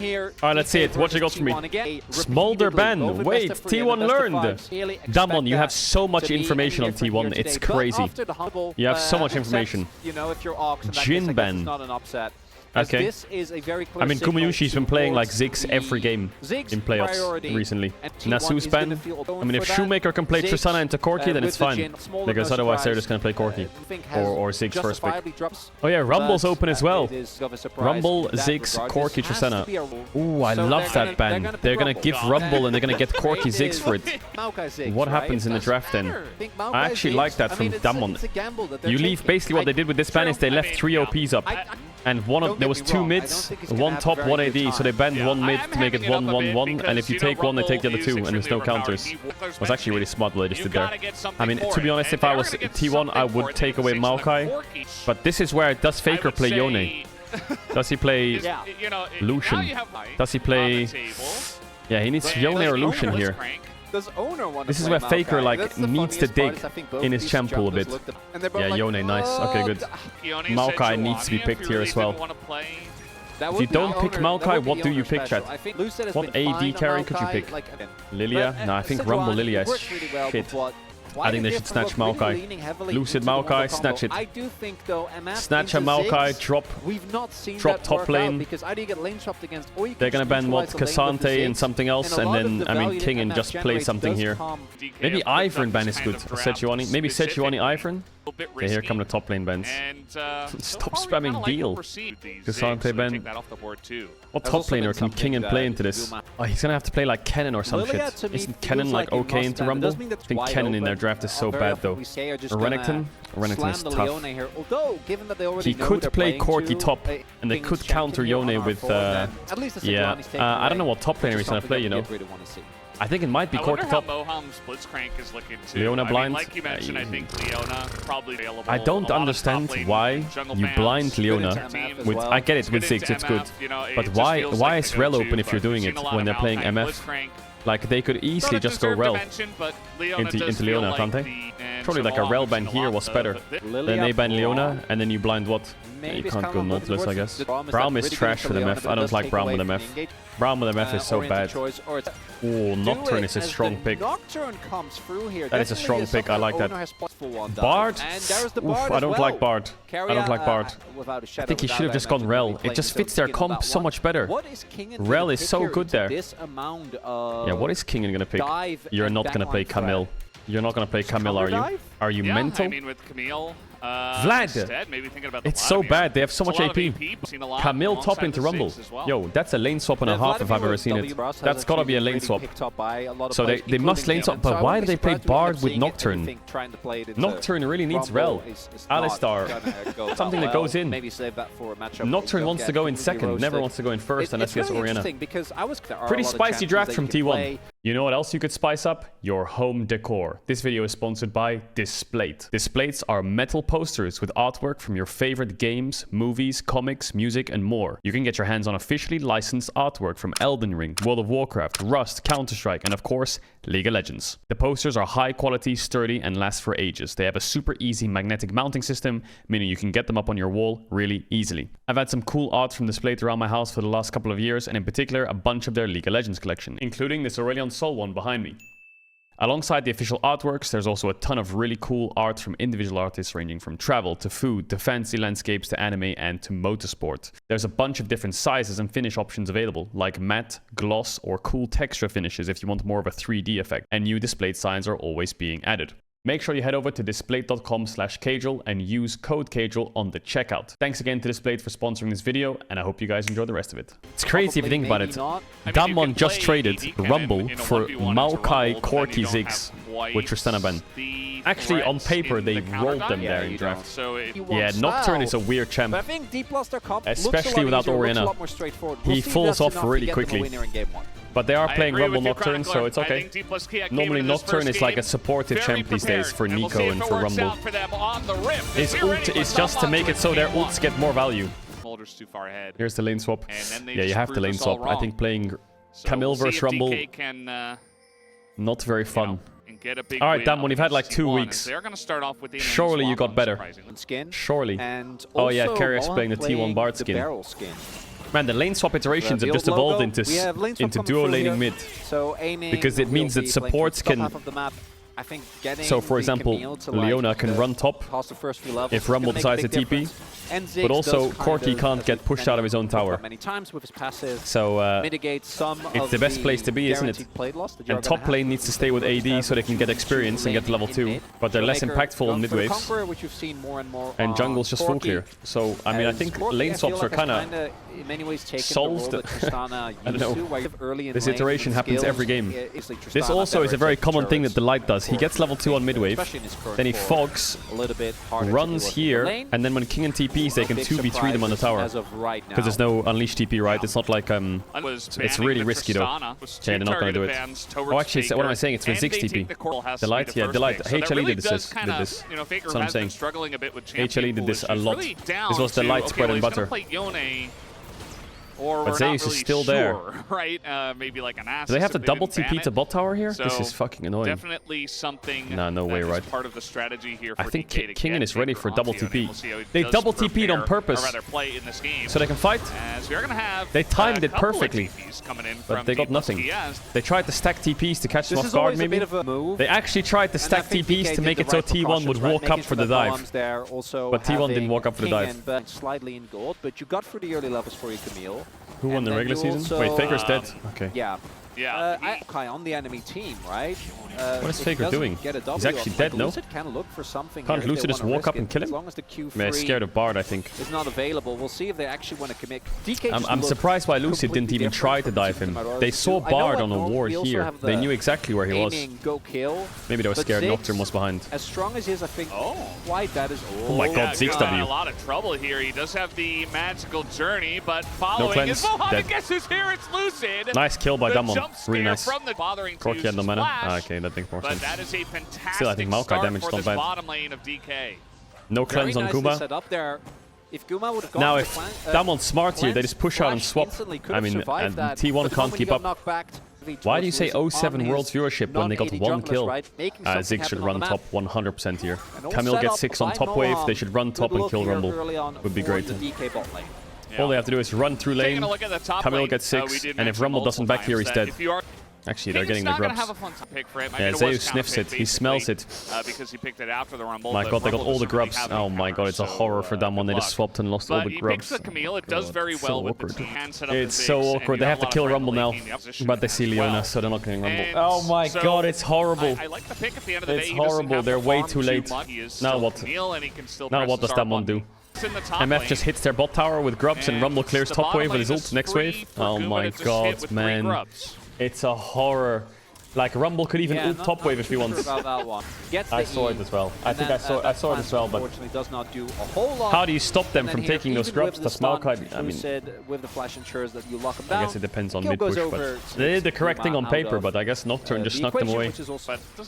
Alright, let's see it. Watch it goes for me. Smolder ban. Wait, T1 learned. Damon, you have so much information on T1. It's crazy. You have so much information. Jin ban. Okay. I mean, Kumayushi's been playing like Ziggs every game in playoffs recently. Nasu's ban. I mean, if Shoemaker can play Tristana into Corki, then it's fine. Because otherwise they're just going to play Corki. Or Ziggs first pick. Oh yeah, Rumble's open as well. Rumble, Ziggs, Corki, Tristana. Ooh, I love that ban. They're going to give Rumble and they're going to get Corki Ziggs for it. What happens in the draft then? I actually like that from Damon. You leave, basically what they did with this ban is they left 3 OPs up. And there was 2 mids, 1 top, 1 AD, so they banned 1 mid to make it 1-1-1, and if you take 1, they take the other 2, and there's no counters. It was actually really smart what they just did there. I mean, to be honest, if I was T1, I would take away Maokai, but this is where does Faker play Yone? Does he play Lucian? Does he play... Yeah, he needs Yone or Lucian here. This is where Faker like needs to dig in his champ pool a bit. Yeah, Yone, nice. Okay, good. Maokai needs to be picked here as well. If you don't pick Maokai, what do you pick, chat? What AD carry could you pick? Lilia? No, I think Rumble Lilia is shit. I think they should snatch Maokai. Lucid Maokai, snatch it. Snatch a Maokai, drop top lane. They're gonna ban what? Cassante and something else, and then, I mean, King and just play something here. Maybe Ivern ban is good. Sejuani. Maybe Sejuani Ivern? Okay, here come the top lane bans. Stop spamming deal. Cassante ban. What top laner can King and play into this? Oh, he's gonna have to play like Kennen or some shit. Isn't Kennen like okay into Rumble? I think Kennen in their draft is so bad though. Renekton? Renekton is tough. He could play Corki top, and they could counter Yone with... yeah, I don't know what top laner he's gonna play, you know. I think it might be Corki top. Leona blind. Like you mentioned, I think Leona probably available. I don't understand why you blind Leona. I get it with Ziggs, it's good. But why is Rel open if you're doing it when they're playing MF? Like, they could easily just go Rel into Leona, can't they? Surely like a Rel ban here was better. Then they ban Leona, and then you blind what? Yeah, you can't go Nautilus, I guess. Braum is trash with MF. I don't like Braum with MF. Braum with MF is so bad. Oh, Nocturne is a strong pick. That is a strong pick. I like that. Bard? Oof, I don't like Bard. I don't like Bard. I think he should have just gone Rel. It just fits their comp so much better. Rel is so good there. Yeah, what is King gonna pick? You're not gonna play Camille. You're not gonna play Camille, are you? Are you mental? I mean, with Camille, Vlad! It's so bad, they have so much AP. Camille top into Rumble. Yo, that's a lane swap and a half if I've ever seen it. That's gotta be a lane swap. So they must lane swap, but why do they play Bard with Nocturne? Nocturne really needs Rel. Alistar. Something that goes in. Nocturne wants to go in second, never wants to go in first unless he has Orianna. Pretty spicy draft from T1. You know what else you could spice up? Your home decor. This video is sponsored by Displate. Displates are metal posters with artwork from your favorite games, movies, comics, music, and more. You can get your hands on officially licensed artwork from Elden Ring, World of Warcraft, Rust, Counter-Strike, and of course, League of Legends. The posters are high quality, sturdy, and last for ages. They have a super easy magnetic mounting system, meaning you can get them up on your wall really easily. I've had some cool art from Displate around my house for the last couple of years, and in particular, a bunch of their League of Legends collection, including this Aurelion Sol one behind me. Alongside the official artworks, there's also a ton of really cool art from individual artists ranging from travel to food to fancy landscapes to anime and to motorsport. There's a bunch of different sizes and finish options available, like matte, gloss, or cool texture finishes if you want more of a 3D effect, and new Displate signs are always being added. Make sure you head over to displate.com/Caedrel and use code Caedrel on the checkout. Thanks again to Displate for sponsoring this video, and I hope you guys enjoy the rest of it. It's crazy if you think about it. Damon just traded Rumble for Maokai Corki Ziggs with Tristana ban. Actually, on paper, they rolled them there in draft. Yeah, Nocturne is a weird champ, especially without Orianna. He falls off really quickly. But they are playing Rumble Nocturne, so it's okay. Normally Nocturne is like a supportive champ these days for Nico and for Rumble. His ult is just to make it so their ults get more value. Here's the lane swap. Yeah, you have to lane swap. I think playing Camille versus Rumble, not very fun. Alright, Damon, you've had like 2 weeks. Surely you got better. Surely. Oh yeah, Karius playing the T1 Bard skin. Man, the lane swap iterations have just evolved into duo laning mid. So aiming because it means that supports can... So, for example, Leona can run top if Rumble decides to TP, but also Corki can't get pushed out of his own tower. So, it's the best place to be, isn't it? And top lane needs to stay with AD so they can get experience and get to level 2, but they're less impactful on mid waves. And jungle's just full clear. So, I mean, I think lane swaps are kind of solved. I don't know. This iteration happens every game. This also is a very common thing that the Light does. He gets level 2 on mid wave, then he fogs, runs here, and then when King and TPs, they can 2v3 them on the tower. Because there's no Unleash TP, right? It's not like, it's really risky though. Okay, they're not gonna do it. Oh, actually, what am I saying? It's with Ziggs TP. The Light, yeah, the Light. HLE did this. That's what I'm saying. HLE did this a lot. This was the Light bread and butter. But Zeus is still there. Right? Maybe like an Do they have to double TP to bot tower here? This is fucking annoying. Definitely something. Nah, no way, right? Part of the strategy here for I think DK Kingen is ready for double TP. They double TP'd on purpose so they can fight. They timed it perfectly, but they got nothing. They tried to stack TPs to catch them off guard, maybe. They actually tried to stack TPs to make it so T1 would walk up for the dive, but T1 didn't walk up for the dive. Slightly in gold, but you got through the early levels for you, Camille. Who won the regular season? Wait, Faker's dead. Okay. Yeah. Yeah. On the enemy team, right? What is Faker doing? He's actually dead, no? Can't Lucid just walk up and kill him? Man, scared of Bard, I think. Is not available. We'll see if they actually want to commit. I'm surprised why Lucid didn't even try to dive him. They saw Bard on a ward here. They knew exactly where he was. Maybe they were scared Nocturne was behind. As strong as he is, I think. Why that is. Oh my god, Ziggs W. A lot of trouble here. He does have the magical journey, but following his Mohammed. Guess who's here? It's Lucid. Nice kill by Damon. Really nice. Corki had no mana. Ah, okay, that makes more sense. That is a fantastic Still, I think Maokai damage is not bad. bottom lane of DK. No cleanse on Guma. Now, if Damon's smart here, they just push out and swap. I mean, and T1 can't keep up. Why do you say 07 World's viewership when they got 1 kill? Ziggs should run top 100% here. Camille gets 6 on top wave. They should run top and kill Rumble. Would be great. All they have to do is run through lane, Camille gets 6, and if Rumble doesn't back here, he's dead. Actually, they're getting the grubs. Yeah, Zeus sniffs it. He smells it. Because he picked it after the Rumble. My god, they got all the grubs. Oh my god, it's a horror for them when they just swapped and lost all the grubs. It does very well with the it's so awkward. They have to kill Rumble now. But they see Leona, so they're not getting Rumble. Oh my god, it's horrible. It's horrible. They're way too late. Now what? Now what does Damon do? MF just hits their bot tower with grubs and Rumble clears top wave with his ult next wave. Oh my god, man. It's a horror. Like, Rumble could even ult top wave if he wants. I saw it as well. I think I saw it as well, but how do you stop them from taking those grubs? Does Maokai... I mean, I guess it depends on mid-push, but they did the correct thing on paper, but I guess Nocturne just snuck them away.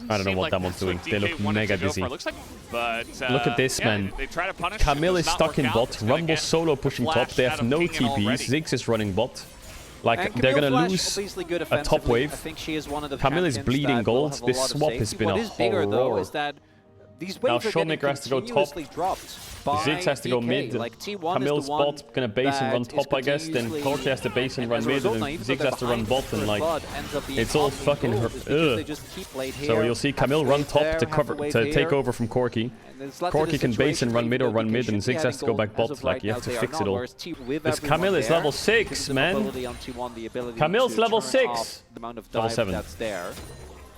I don't know what Damon's doing. They look mega busy. Look at this, man. Camille is stuck in bot. Rumble solo pushing top. They have no TPs. Ziggs is running bot. Like, they're gonna lose a top wave. Camille is bleeding gold. This swap has been a horror. Now Showmaker has to go top. Ziggs has to go mid. Camille's bot gonna base and run top, I guess. Then Corki has to base and run mid, and then Ziggs has to run bot, and like, it's all fucking So you'll see Camille run top to take over from Corki. Corki can base and run mid or run mid, and Ziggs has to go back bot. Like, you have to fix it all. This Camille is level 6, man. Camille's level 6. Level 7.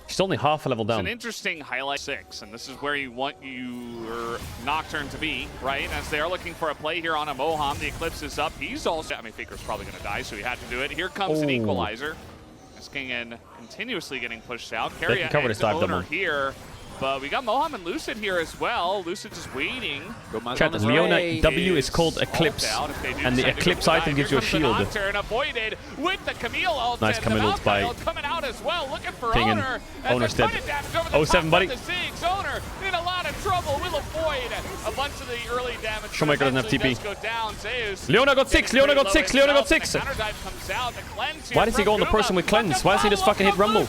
She's only half a level down. It's an interesting highlight 6, and this is where you want your Nocturne to be, right? As they are looking for a play here on a Moham. The Eclipse is up. He's also... I mean, Faker's probably going to die, so he had to do it. Here comes an Equalizer. This Kingen continuously getting pushed out. They can cover this dive double here. But we got Moham and Lucid here as well. Lucid just waiting. Chat, Leona W is called Eclipse, and the Eclipse item gives you a shield. Nice Camille ult by Kingen. Owner's dead. 07, buddy. Showmaker doesn't have TP. Leona got 6, Leona got 6, Leona got 6! Why does he go on the person with cleanse? Why does he just fucking hit Rumble?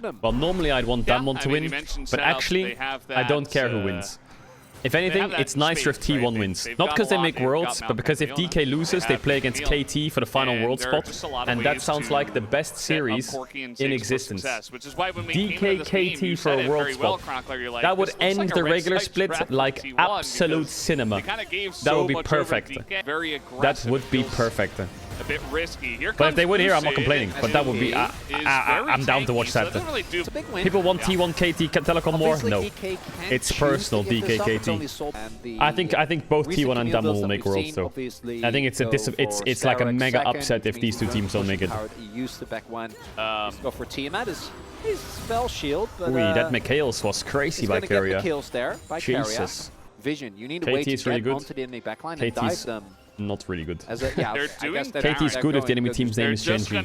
for them. Well, normally I'd want Yeah, Damwon to I mean, you win, mentioned but setup, actually, they have I don't that, care who wins. If anything, it's nicer if T1 wins. Not because they make worlds, but because if DK loses, they play against KT for the final world spot. And that sounds like the best series in existence. DK KT for a world spot. That would end the regular split like absolute cinema. That would be perfect. That would be perfect. A bit risky. But if they win here, I'm not complaining. But that would be... I'm down to watch that. People want T1 KT Telecom more? No. It's personal, DK KT. I think both T1 and Damwon will make worlds, though. I think it's like a mega upset if these two teams don't make it. Go for Tiamat is spell shield. Ooh, that Mikhails was crazy by Keria. Jesus. Vision, you need a way to get onto the enemy backline and dive them. Not really good. KT's good if the enemy team's name is Genji.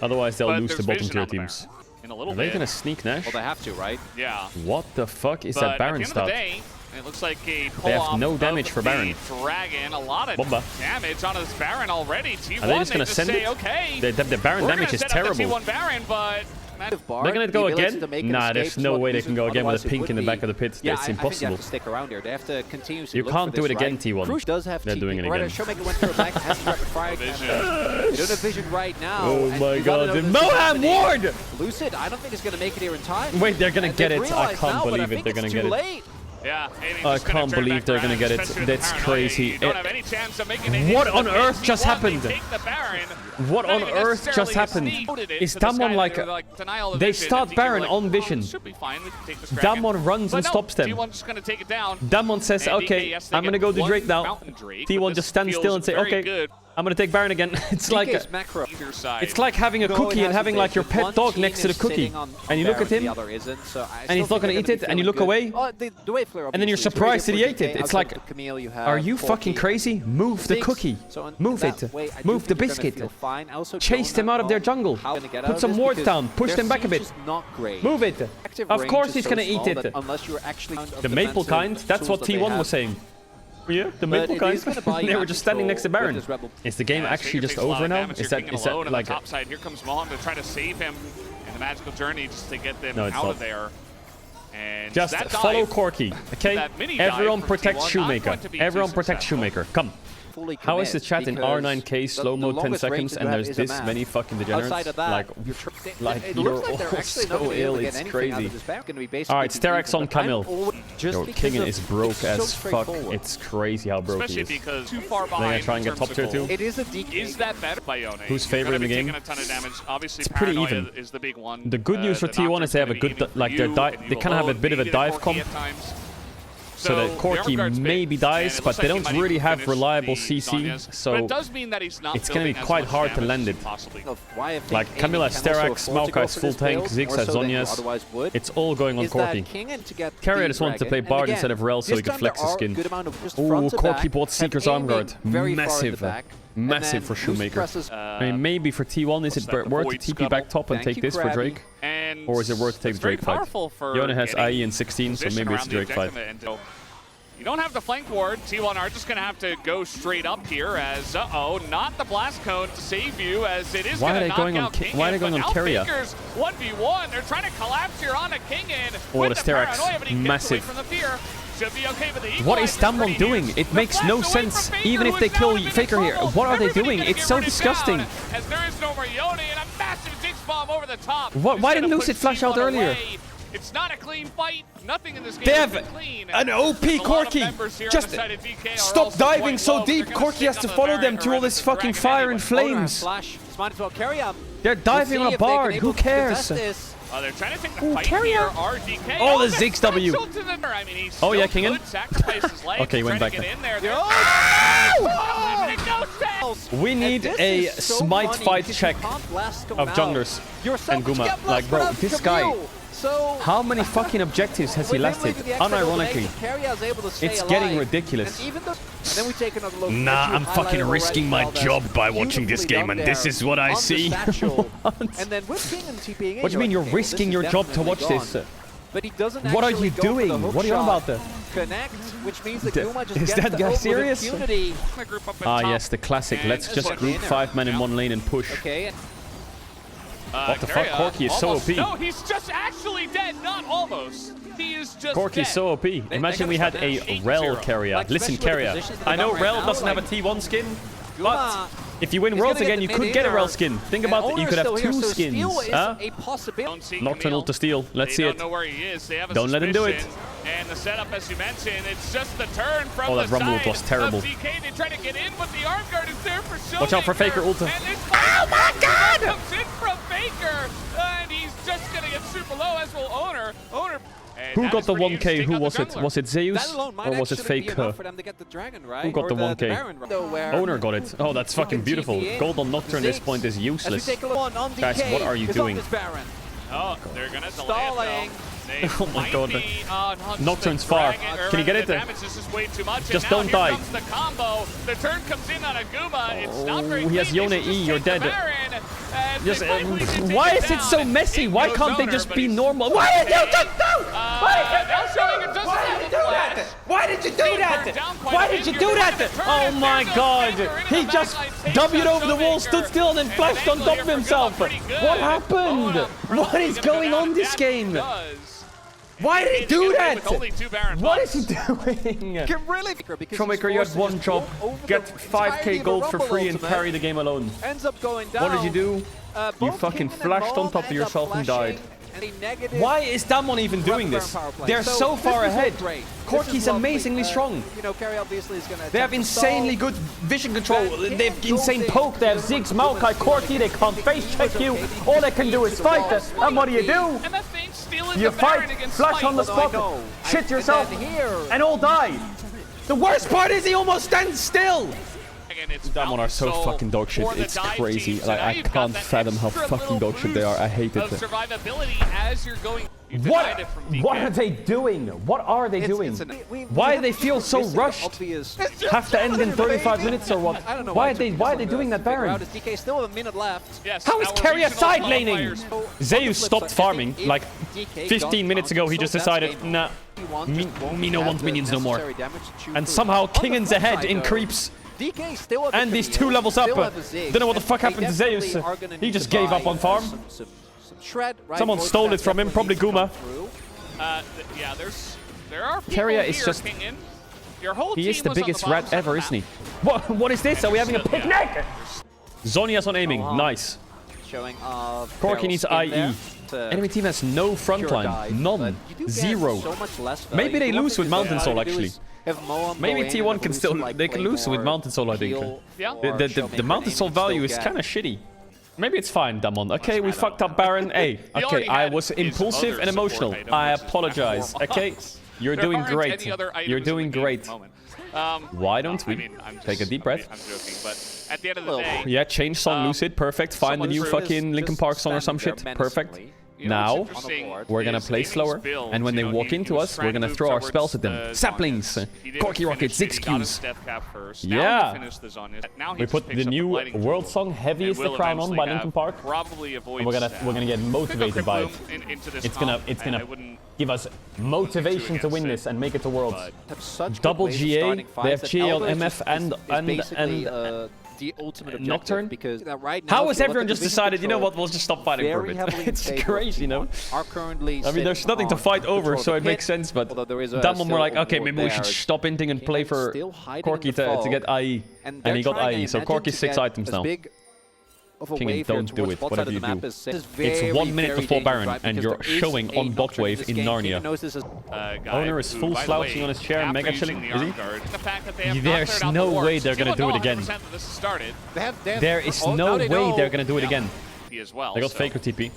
Otherwise, they'll lose to bottom tier teams. Are they gonna sneak Nash? Well, they have to, right? Yeah. What the fuck is that Baron start? It looks like a they have no damage for Baron. Dragon, a lot of damage on this Baron already. T1, are they just gonna send it? Okay, the Baron damage is terrible. T1 Baron, but they're gonna go again? Nah, there's no way they can go again with a pink in the back of the pit. Yeah, it's impossible. Have to stick around here. They have to continue to you can't do it again, T1. Crush does have they're doing it again. Showmaker went through a back, has to rapid fire. They don't have vision right now. Oh my god, the Moham Ward! Lucid, I don't think it's gonna make it here in time. Wait, they're gonna get it. I can't believe it. They're gonna get it. Yeah, I can't believe they're gonna get it. That's crazy. What on earth just happened? What on earth just happened? Is Damwon like... They start Baron on vision. Damwon runs and stops them. Damwon says, okay, I'm gonna go to Drake now. T1 just stands still and say, okay, I'm gonna take Baron again. It's like having a cookie and having like your pet dog next to the cookie. And you look at him, and he's not gonna eat it, and you look away, and then you're surprised that he ate it. It's like, are you fucking crazy? Move the cookie. Move it. Move the biscuit. Chase them out of their jungle. Put some wards down. Push them back a bit. Move it. Of course he's gonna eat it. The maple kind, that's what T1 was saying. Yeah, the maple kind. They were just standing next to Baron. Is the game actually just over now? Is that like... top side. Here comes Moham to try to save him in the magical journey just to get them out of there. And just follow Corki, okay? Everyone protects Shoemaker. Everyone protects Shoemaker. Come. How is the chat in R9K slow-mo 10 seconds and there's this many fucking degenerates? Like you're all so ill, it's crazy. Alright, Sterak's on Camille. Yo, Kingen is broke as fuck. It's crazy how broke he is. They're gonna try and get top tier too? Is that better? Who's favorite in the game? It's pretty even. The good news for T1 is they have a good, like they kind of have a bit of a dive comp. So that Corki maybe dies, but they don't really have reliable CC, so it's gonna be quite hard to land it. Like Camilla has Sterak's, Maokai has full tank, Ziggs has Zhonya's. It's all going on Corki. Keria just wanted to play Bard instead of Rel so he could flex his skin. Ooh, Corki bought Seeker's Arm Guard. Massive. Massive for Shoemaker. I mean, maybe for T1, is it worth to TP back top and take this for Drake? Or is it worth to take the Drake fight? Yona has IE in 16, so maybe it's a Drake fight. You don't have the flank ward. T1 are just going to have to go straight up here as, not the blast cone to save you as it is going to knock out Kingen. Why are they going on Keria? 1v1. They're trying to collapse here on a Kingen. Oh, the Sterak's massive. Should be okay with the what is Damwon doing? It makes no sense. Even if they kill Faker here, what are they doing? It's so disgusting. As there is no Marione and a massive Ziggs bomb over the top. Why didn't Lucid flash out earlier? It's not a clean fight. Nothing in this game they have clean. An OP Corki. Just stop diving so deep. Corki has to follow them through all this fucking fire and flames. They're diving on a Bard. Who cares? They're trying to take the fight here. RDK. Oh, the Ziggs W. Oh yeah, Kingen. Okay, he went back there. We need a smite fight check of junglers and Guma. Like, bro, this guy. How many fucking objectives has he lasted? Unironically, it's getting ridiculous. Nah, I'm fucking risking my job by watching this game, and this is what I see. What do you mean you're risking your job to watch this? What are you doing? What are you on about there? Is that guy serious? Ah yes, the classic. Let's just group 5 men in one lane and push. What the fuck? Corki is so almost, OP. No, he's just actually dead, not almost. He is just Corki is dead. so OP. Imagine we had a Rel carrier. Like, Listen, especially carrier. the positions I know they're Rel right doesn't now, have a T1 skin, but Guma if you win is Worlds gonna again, you get could the get a mid Rel inner. skin. Think about it. You could have Owner's still two here, so skins. steal is Huh? a possibility. Don't see Nocturnal Camille. to steal. Let's see They it. don't know where he is. They have a Don't let him do it. suspicion. And the setup, as you mentioned, it's just the turn from Oh, that the rumble side was terrible. of DK. They try to get in, but the arm guard is there for Showmaker. Watch out for Faker ulti. And this Oh my God! comes in from Faker, and he's just gonna get super low, as will Owner. And Who that got is the pretty 1K? huge. Who Take was out it? the jungler. Was it That Zeus alone might or was it actually be Faker? enough for them to get the dragon, right? Who got Or the 1K? Baron, though, where Owner got it. Oh, that's fucking beautiful. Gold on Nocturne at this point is As we useless. take a look on DK, Guys, what are you is on doing? this Baron. Oh, they're gonna delay Stalling. it, though. Oh my God. No, Nocturne's just far. drag or Can you get it? The damage is just way too much. Just and don't now die. Here comes the combo. The turn comes in on a Guma. It's not very he has clean. They Yone should E, just you're take the dead. Baron, and Just, they quickly can take why it is it so down. messy? In Why goes can't they Owner, just but be he's- normal? Why did you just do? now showing it doesn't have a flash. Why did you do Being that? burned down quite Why a did bit you here, do but that? the turn, Oh and my there goes God! Faker into He the just backline, takes W'd out over the wall, Showmaker, stood still, and then and flashed on angle top here of for himself. Guma, pretty good. What happened? Mona What probably is gonna go going down. on this That game? does. Why did he do With that? only 2 Baron What buffs. is he doing? Can really Showmaker, you had one job. Get 5k gold for free and carry the game alone. Ends up going down. What did you do? You Both fucking King and flashed on Mom top of end up yourself and died. flashing, and a negative Why is Damon even doing this? power play. They're so far this is ahead. great. Corki's This is lovely. amazingly strong. You know, Carry obviously is gonna They have attempt to stall. insanely good vision control. King They have and insane Golding. poke. They have Ziggs, Maokai, Corki. They can't face check you. All they can do is fight. And what do? And that thing stealing You the Baron fight, against flash Smite. on the spot, know. shit yourself, And then here, and all die. The worst part is he almost stands still. And it's Damon are so Mountain fucking dog shit. for the It's dive crazy. team. So Like now I you've got can't that fathom how extra fucking little dog shit they are. I hate of it. survivability as you're going. You What? denied it from DK. What are they doing? What are they doing? we Why have do they feel so missing the rushed? obvious- Have to end in 35 minutes or what? I don't know Why are it they took why this are they long doing to that figure Baron? out. Is DK still have a minute left? Yes, How is our Carrier regional side laning? qualifiers. So, on the Zeus flip stopped side, I farming think if like DK 15 minutes ago. He just decided, nah. me no want minions no more. And somehow Kingan's ahead in creeps. DK still have And these 2 levels up. Don't know what the fuck happened to Zeus. He just gave up on farm. Someone stole it from him, probably Guma. Yeah, there are people Carrier here, is just- Kingen. Your whole He is team the was on biggest bottom rat side of ever, the isn't he? map. What is this? Are we having a Yeah. picnic? Zonia's on aiming. Nice. Showing Corki needs IE. Enemy team has no frontline. None. Zero. Maybe they lose with Mountain Soul, actually. Maybe T1 can still... They can lose with Mountain Soul, I think. Yeah. The Mountain Soul value is kind of shitty. Maybe it's fine, Damon. Okay, we fucked up Baron. Hey, okay, already I had was his impulsive other and support emotional. item, I which is apologize. Baron. Okay, you're There doing aren't great. any other items You're in the doing game great. at the moment. Why don't we I'm take a deep breath? I'm joking, but at the end of the day, Yeah, change song, Lucid, perfect. Find the new someone fucking Linkin Park song or some shit, perfect. you know, Now, what's interesting we're gonna is play Gaming's slower, build, and when you they know, walk he into was us, trying we're to gonna move throw our towards spells at them. the Saplings, Zonias. He didn't Corki finish Rockets, it. 6 He got his Qs. death cap first. Now Yeah. he finished the Zonias. Now he We just put picks the up new lightning world bolt song "Heavy and Is the will Crown" on eventually by have Linkin Park. Probably avoid And we're gonna get motivated by it. It's gonna give us motivation to win this and make it to Worlds. Double GA, they have GA on MF and the ultimate objective Nocturne? because right now, How if has you look everyone at the just vision decided, you know control, what, we'll just stop fighting for a very bit? heavily in It's favor of crazy, you know? T1, are currently I mean, there's sitting nothing to on fight over, control so of it the makes pit, sense, but although there is a Damon were still like, okay, award maybe we should there. stop inting and play for Still hiding Corki in the to get fog. IE. And And he got they're IE, so trying, I Corki's imagine, 6 to get items as now. big of a King, wave don't here do towards it, bot whatever side of you the map do. is It's 1 minute before Baron, and you're showing on bot wave in Narnia. Owner is full slouching on his chair and mega chilling, is he? There's no way they're gonna do it again. There is no way they're gonna do it again. They got Faker TP.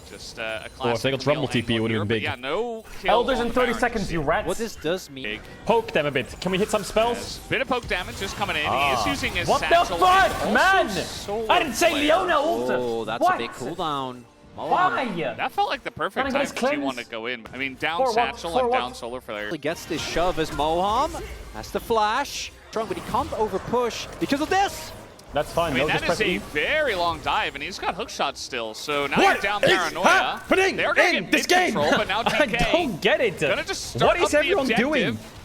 Just a Or if they got Rumble TP, it would have been big. Yeah, no kill Elders on in the 30 Baron. seconds, you rats. What this does mean. Poke them a bit. Can we hit some spells? Bit of poke damage just coming in. He is using his What the satchel. fuck, man? I didn't say Leona ult. Oh, that's What? a big cooldown. Why? That felt like the perfect Gotta get time his for cleanse. T1 to go in. I mean, down For what? satchel For and what? down solar for their... He gets this shove as Moham has to flash. Strong, but he can't over push because of this. That's fine. I mean, no, that just is press a E. very long dive, and he's got hook shots still. So now What you're down is paranoia. happening They're gonna in get this mid game? control, but now I DK don't get it. gonna just start What is up the everyone doing? objective.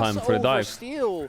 time for the dive. Steal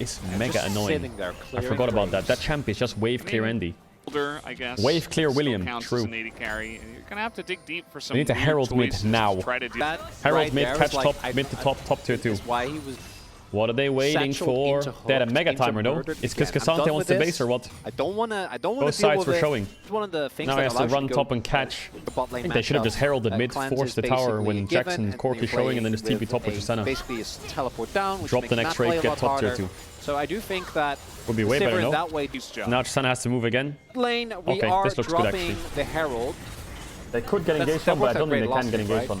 is mega Just annoying. sitting there, I clearing forgot about that. waves. That champ is just wave clear Andy. I guess. Wave clear still William, counts true. as an AD carry. And you're gonna have to dig deep for some. We need to weird Herald mid choices now. to try to do That Herald right mid, there catch is like, top, mid to top tier 2. Is why he was What are they waiting satcheled for? into They had a hook, mega into timer, no? murdered It's again. because I'm done Casante wants with to base this. or what? I don't wanna Both deal sides with were it. showing. It's one of the things Now that he has to allows you run go top and catch. the bot lane I think they should have matchup. just heralded mid, Cleanse force is the tower basically when a given, Jackson and Cork you is showing, and then play just TP with top with a- Justana. Basically, is teleport down, which Drop makes the Matt next play rate, a get lot top tier harder. 2. So I do think that Would be way better, Sivir in no? that way. Now Justana has to move again. Lane, we Okay, are this looks good, dropping actually. the Herald. They could get That's- engaged that on, but I was a don't think great they can get loss, engaged right? on.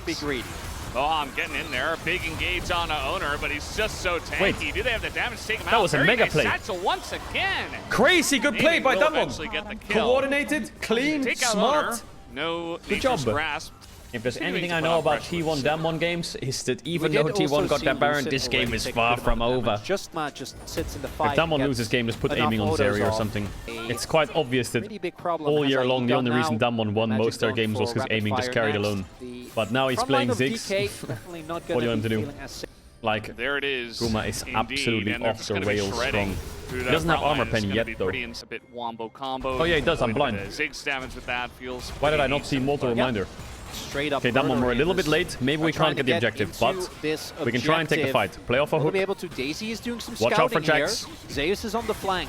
shouldn't be greedy. Moham getting in there. Big engage on Owner, but he's just so tanky. Wait. Do they have the damage to take him out? That was a Very mega nice play. Satchel once again. Crazy good play by Will Damwon. eventually get the kill. Coordinated, clean, Take out smart. Owner. No Good job. nature's grasp. If there's anything I know about T1 Damwon games, is that even though T1 got that Baron, this game is far from over. Just sits in the fight. If Damwon loses game, just put aiming on Zeri or something. It's quite obvious that all year long the only reason Damwon won most of their games was because aiming just carried alone. But now he's playing Ziggs. What do you want him to do? Like, there it is. Guma is Indeed, absolutely and they're off just the gonna be rails shredding strong. through He that doesn't have front line. armor It's pen gonna yet, be though. pretty a bit wombo combo. Oh yeah, he does. I'm blind. Ziggs damage with that feels. Why did I not pretty see multiple decent, reminder? Straight up. Okay, Damwon, we're a little bit late. Maybe we can't get the objective, but we can try and take the fight. Play off a We'll hook. be able to. Daisy is doing some Watch out for scouting here. Jax. Zeus is on the flank.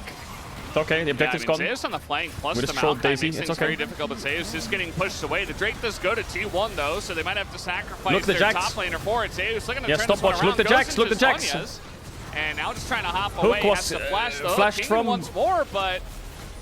It's okay, the objective's gone. Zeus on the flank plus We the just trolled Maokai Daisy, makes it's things okay. very difficult, but Zeus is getting pushed away. The Drake does go to T1 though, so they might have to sacrifice Look the their Jax. top laner for it. Zeus looking to Yeah, turn this one stopwatch. around. Look the Goes Jax, into look the Jax. Sonya's, and now just trying to hop Hook away. was, Has to flash the flashed hook. from- once more, but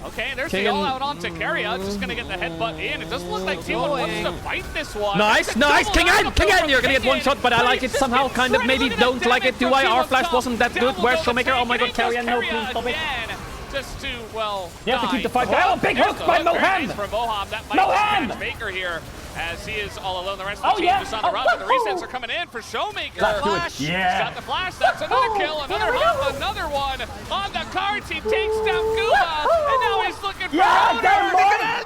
okay, there's the King all-out onto Keria. Just gonna get the headbutt in. It doesn't look like T1 wants to fight this one. Nice, It's a nice. double King down in, King in. You're gonna get King one in, shot, but I like it he's somehow, just kind of. Maybe shredding. Look at don't like damage it. Do from I? Our T1's flash top. wasn't that good. Double Where's goes Showmaker? Oh my god, Keria, Keria, no, Keria please stop it. again. Just to, well, You have to keep the fight die. going. Oh, big There's hook the by hook. Very Moham. nice from Moham. That might Moham. catch Baker here as he is all alone. The rest of the Oh, team yeah. is on the run, but the resets are coming in for Showmaker. Let's do it. Flash. Yeah. He's got the flash. That's another kill. Another hop. Another one on the cards. He takes down Guma, and now he's looking for Yeah, Owner.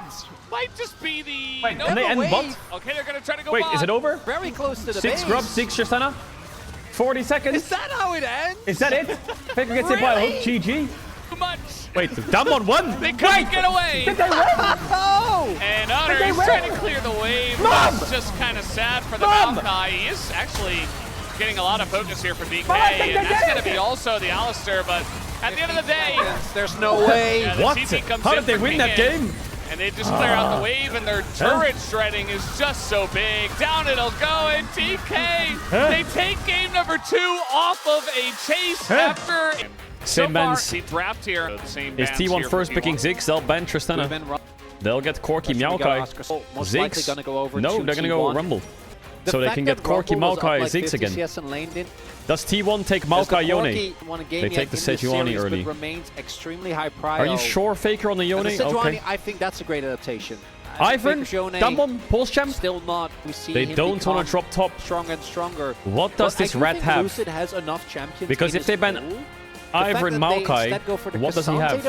Might just be the... Wait, no, can they end wait. what? Okay, they're going to try to go Wait, bot. is it over? Very close to the 6 base. grub, 6 Tristana. 40 seconds. Is that how it ends? Is that it? Faker gets hit by a hook. GG. Too much. Wait, Damwon won. They couldn't get away. Did they win? Oh! And Honor they is win? trying to clear the wave. Mom! It's just kind of sad for the Mom! Maokai. He is actually getting a lot of focus here from DK, Mom, I think and they that's did going to it! be also the Alistair, but at the end of the day, There's no way. yeah, the What? TP comes How in did they for win King that in, game? And they just clear out the wave, and their turret shredding is just so big. Down it'll go, and TK, they take game number 2 off of a chase after... Same so bans. far, the draft here. The same Is bans T1 here first for picking T1. Ziggs? They'll ban Tristana. They'll get Corki Maokai. Most likely Ziggs. gonna go over No, to they're gonna go T1. Rumble. The So they fact can that get Corki Rumble was up Maokai like Ziggs 50 again. CS and laned in, Does T1 take does the Maokai Yone? Corki want a game They yet take the in this Sejuani series, but early. remains extremely high Are you prio. sure Faker on the And Yone? the Sejuani, Okay. I think that's a great adaptation. Ivan, Damwon, Damwon, Pulse Champ. still not. We see They him don't want become to drop top. stronger and stronger. What does But I this do rat think have? Lucid has enough champions Because in if they his ban pool. Ivan Maokai, what does he have?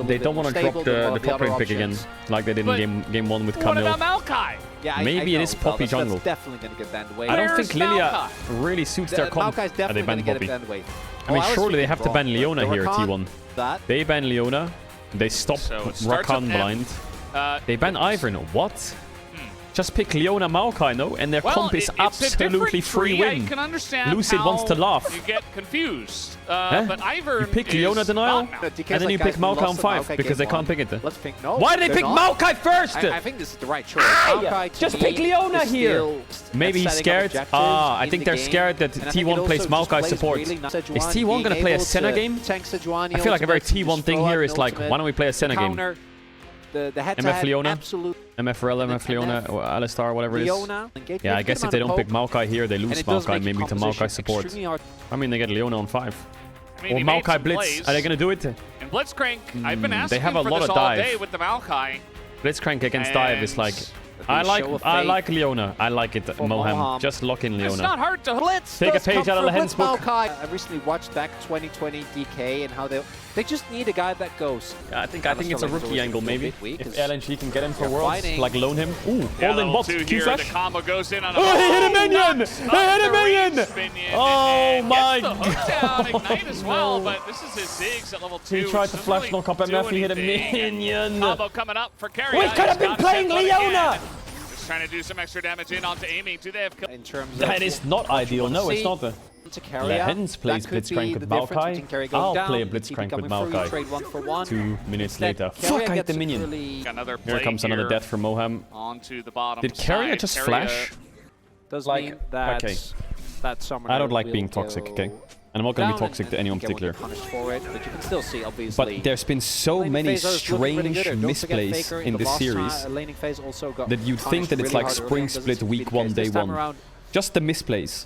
They don't want to drop the top lane pick again, like they did But in game 1 with What Camille. about Maokai? Yeah, Maybe it is Poppy jungle. That's definitely going to get banned away. I don't Where's think Lilia Maokai? really suits their comp. Maokai's They definitely ban going to get Poppy. banned away. I mean, surely they have to ban wrong, Leona but the here at Rakan, T1. That They ban Leona. They stop So it starts Rakan with M. blind. They ban Ivern. What? Just pick Leona Maokai, no? And their comp is it's a absolutely different free tree. win. I can understand Lucid how wants to laugh. You get confused. But Ivern You pick is Leona Denial, gone now. DK's and then you like, pick guys, we Maokai on lost 5 Maokai because they game can't one. pick it. Let's pick. No, Why did they they're pick not. Maokai first? I think this is the right choice. Aye! Maokai, to Just me, pick Leona is here. still Maybe he's setting up scared. objectives I in think the they're game. scared that And I think it T1 plays also just Maokai plays support. really nice. Is Sejuani T1 gonna being play a able Senna to game? tank Sejuani I feel like a very ultimates and T1 just thing throw out here an is like, ultimate. why don't we play a Senna game? Counter, the head MF Leona? absolute MF Rel, MF Leona, or Alistar, whatever it is. Leona. Yeah, I guess if they don't pick Maokai here, they lose Maokai maybe to Maokai support. I mean, they get Leona on 5. I mean, Or he made Maokai some Blitz. plays. Are they going to do it? And Blitzcrank, I've been asking they have a for lot this of all dive. day with the Maokai. Blitzcrank against dive is like... I like Leona. I like it, Moham. Just lock in It's Leona. not hard to Blitz Take a does page come out of the through Hens with book. Maokai. I recently watched back 2020 DK and how they just need a guy that goes. I think it's a rookie angle maybe. If LNG can get him for They're Worlds, fighting. like loan him. Ooh, Yeah, all in level bots. 2 Q here. flash. The combo goes in on a Oh, he hit a minion! knocks He up hit a the minion! ranged minion Oh and my gets the hook down, Ignite as well, but this is his Ziggs at level 2. He tried to doesn't flash really knock up do MF, he hit a anything, and minion. Combo coming up for Keria. We could have been playing Leona! Just trying to do some extra damage in onto aiming. Do they have In terms of That is not ideal. No, it's not. to Keria, Lehens plays that could be Blitzcrank the with difference Maokai. between Keria going I'll down, play a TP Blitzcrank with coming through, Maokai. trade 1 for 1. 2 minutes Instead, later. Keria Fuck, I hit gets the minion. really another play Here comes another death from Moham. onto the bottom. Did Keria side. just Keria- flash? does Like, mean that okay. that Summoner I don't like will being toxic, go okay? And I'm not going to be down toxic and to anyone get what you're particular. punished for it, but you can still see, obviously. But there's been so laning many phase is looking pretty strange good. Don't forget misplays Faker in the this last series laning phase also got that you'd think punished that it's really like hard early spring on. Doesn't split seem to be week the 1, case day this time 1. around. Just the misplays.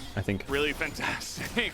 I think. Really fantastic.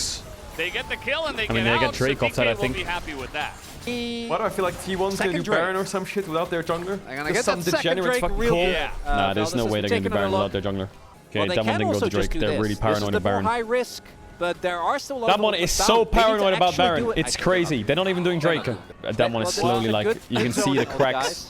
works. They get the kill and they I mean, they get Drake so off that, I DK will think. be happy with that. Why do I feel like T1's gonna do Baron or some shit without their jungler? They're gonna Just get some that second degenerate's Drake fucking real cool. quick. Yeah. Nah, there's no Veldis way is they're gonna do taking Baron another without their jungler. Okay, Well, they Damwon can didn't go also to Drake. just do They're this. really This is paranoid the of more Baron. high risk, but there are still a lot of Damwon them is down. so They need to paranoid about actually do Baron. it. It's crazy. They're not even doing Drake. Damwon is slowly like, you can see the cracks.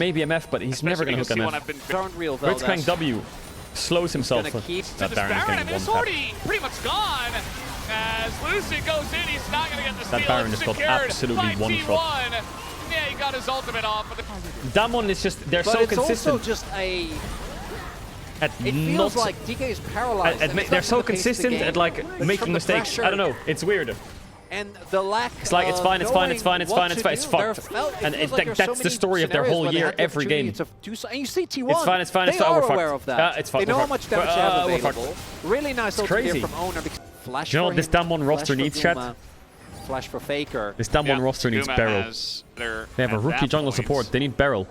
maybe MF, but he's never going to hook T1 MF. have been Don't real Blitzcrank Veldes. W slows himself. Gonna keep That this Baron is Baron, I getting mean, it's one tap. already pretty much gone. As Lucy goes in, he's not going to get the steal. That Baron It's just got secured absolutely by one T1. shot. Yeah, he got his ultimate off. But Damwon is just, they're But so it's consistent. also just a... At It feels not, like DK is paralyzed. and it's they're not so the pace of the consistent game, at like but it's making from the mistakes. pressure. I don't know. It's weird. And the lack It's like, it's fine, it's fine, it's fine, it's fine, it's fine, it's fucked. And that's the story of their whole year, every game. And you see T1, It's fine, it's fine, it's they fine, are we're aware fucked. of that. It's fucked, They know we're how much fucked. damage they have We're fucked. available. Really nice ult crazy. here from Owner. Flash You know for what this him, damn one roster flash for needs, chat? Guma, Flash for Faker. This damn one roster needs Guma Barrel. has They have a rookie jungle support. They need Barrel.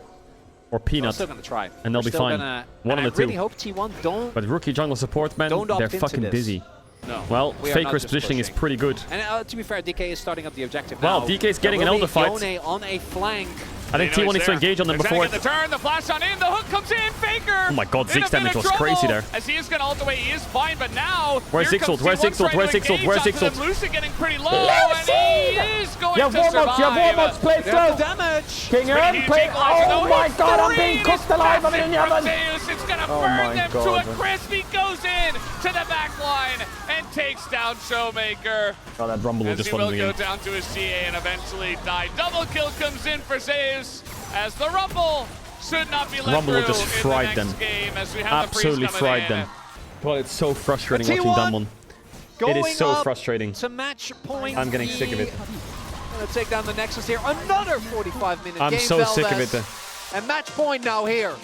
Or We're Peanut. still gonna try. And they'll be fine. One of the I really two. hope T1 don't. But rookie jungle support, man, Don't opt they're into fucking this. busy. No. Well, We are not Faker's just positioning is pushing. pretty good. And to be fair, DK is starting up the objective Wow, now. DK is getting There an will elder be fight. Yone on a flank. I think T1 needs to engage on them before. The turn, the flash on in, the hook comes in, Faker. Oh my god, in a Ziggs bit damage of was crazy trouble, there. As he is going to ult away, he is fine, but now. Where's here Ziggs ult? comes Where's T1 Ziggs ult? trying Where's to Ziggs ult? engage Where's onto Ziggs ult? them. Lucy getting pretty low, and he is going to survive. You have warm-ups, play There's the through. damage. King Earn, play. Oh my god, I'm being cooked alive. I'm in the oven. It's going to Oh burn my them God. to a crisp. He goes in to the back line and takes down Showmaker. Oh, that Rumble will As just he won will the go game. down to his CA and eventually die. Double kill comes in for Zeus as the Rumble should not be let Rumble will through just in fried the next them. game as we have Absolutely the freeze coming fried in. them. God, it's so frustrating But watching T1 that one. It Going is so up frustrating. to match point. I'm getting sick of it. Gonna take down the Nexus here. Another 45-minute I'm game, so sick of Valdez. it. And match point now here.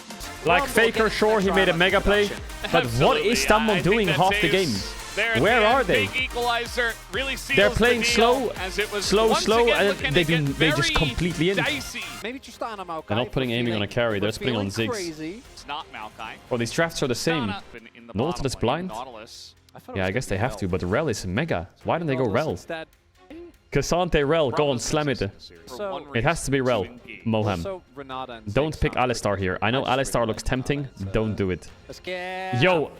Like Rumble Faker, getting sure, he extra made a out of mega play. production. But what Absolutely. is I Damwon think doing that half the game? Zeus there at Where the are end, they? Big equalizer really seals They're the playing deal, slow, as it was slow, once slow, again and looking they to get just very completely in. dicey. Maybe just on a Maokai. They're not putting aiming on a carry, they're just putting on Ziggs. Crazy. It's not Maokai. Oh, these drafts are the same. In the Nautilus bottom blind? lane, Nautilus. thought it Yeah, was I guess gonna they be have Rel. to, but Rel is mega. Why don't they go Nautilus Rel? instead. Cassante Rel, go on, slam it. So- It has to be Rel, Moham. Also, Renata and Don't Ziggs pick sound Alistar pretty- here. I know That's Alistar pretty looks nice. tempting. Don't do it. Let's get Yo,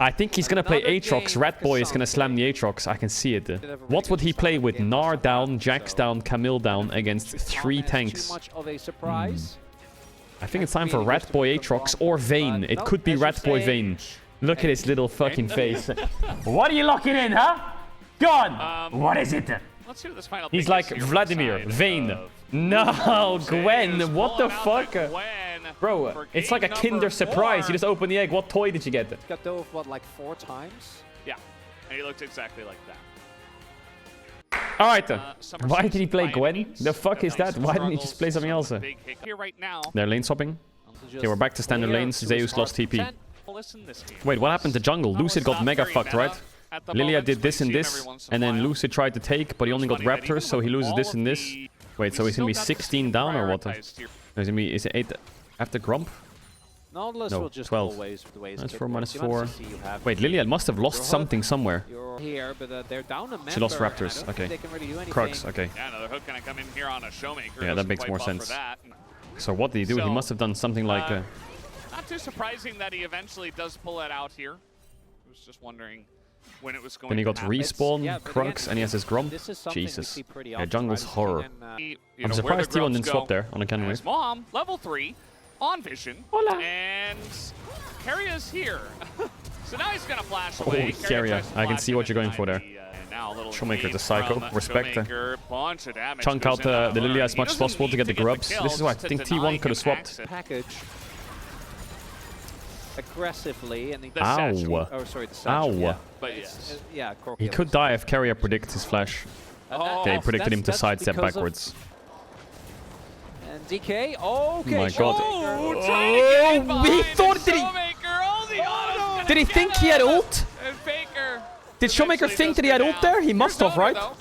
I think he's gonna play Another Aatrox. game Rat Boy is for gonna Cassante. slam the Aatrox. I can see it. have a really What would good he play start with game Gnar for down, Cassante, Jax so- down, Camille down against If it's 3 not tanks? Too much of a surprise. I think it's time for Rat Boy Aatrox or Vayne. It could be Rat Boy Vayne. Look at his little fucking face. What are you locking in, huh? Go on. What is it? Let's see what this final He's pick like is here on the Vladimir, side Vayne. of No, Zeus. Gwen, what the Pulling out fuck? Gwen Bro, for it's like a game Kinder number surprise. 4. You just open the egg. What toy did you get? Got dove, what, like 4 times? Yeah, and he looked exactly like that. Alright then. Summer Why Seas did he play by Gwen? enemies. The fuck is Nice that? Why didn't he just play something else? Big hit here right now. They're lane swapping. Okay, we're back to standard lanes. Zeus lost TP. Wait, what happened to jungle? Lucid got mega fucked, right? Lilia did this and this, and then Lucid tried to take, but he only got Raptors, so he loses this and this. Wait, so he's gonna be 16 down or what? Is it 8 after Grump? Nautilus No, will just 12. always with the ways Minus it 4, works. minus You want 4. to see you have Wait, Lilia must have lost something somewhere. You're here, but they're down a member. She lost and I Raptors, don't okay. think they can really do anything. Crux, okay. Yeah, another hook gonna come in here on a Showmaker. Yeah, that Doesn't makes quite more fall for sense. that. So what did he do? He So, must have done something like... Not too surprising that he eventually does pull it out here. I was just wondering when it was going then he to got happen. Respawn, yeah, but Crux, again, and he has his Grump. This is something we Jesus. see pretty Yeah, often, jungle's right? horror. And, You I'm know, surprised where the T1 didn't grubs swap go. there on a cannon As wave. Mom, level 3, on vision. Hola. And Carria's here. So now he's gonna flash Oh, away. Carria. tries to I can flash see what in you're going for and there. now a little Showmaker lead the psycho. from Respect. Showmaker. Bunch of damage Chunk goes out into the Lurk. Lilia as He much as doesn't possible to need get the grubs. kill This is why I just to think deny T1 could have him swapped. access. package aggressively and The satchel. Ow. oh sorry the satchel, Ow. yeah. But It's, yes. yeah, He could die if Carrier predicts his flash. Okay, he predicted him to sidestep backwards. And DK, okay. My God. Oh, trying to get in behind he thought and did he- Showmaker, all the auto's gonna Did he get think he had him. ult? And Faker Did Showmaker eventually think does that he had go ult down. there? He must Here's have, right? Owner, though.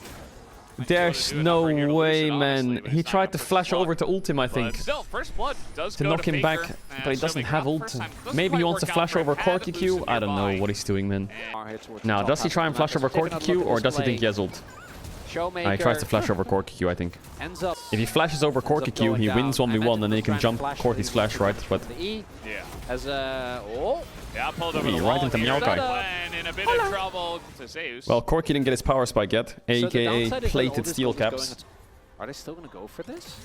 There's do a no number here to way, Lucid, honestly, man. but He it's not tried up to for flash Flood. over to ult him, I But think. still, first blood does To go knock him Faker, back, and but he doesn't Showmaker have not the ult. first time. Doesn't Maybe he quite wants to work out flash for over him. Had Corky Q. Lucid I don't know nearby. what he's doing, man. Here towards Now, the does top he try and half. flash over Take another Corky look Q, at or this does he think play. he has ult? Showmaker He tries to flash over Corky Q, I think. ends up If he flashes over Corky Q, he wins 1v1, and then he can jump Corky's flash, right? But the E Yeah. as a oh Yeah, pulled over Ooh, the right wall into here. Maokai. Gwen in a bit of trouble to Zeus. well, Corky didn't get his power spike yet, so the aka downside is that all plated this steel gold is caps. going at- Are they still gonna go for this?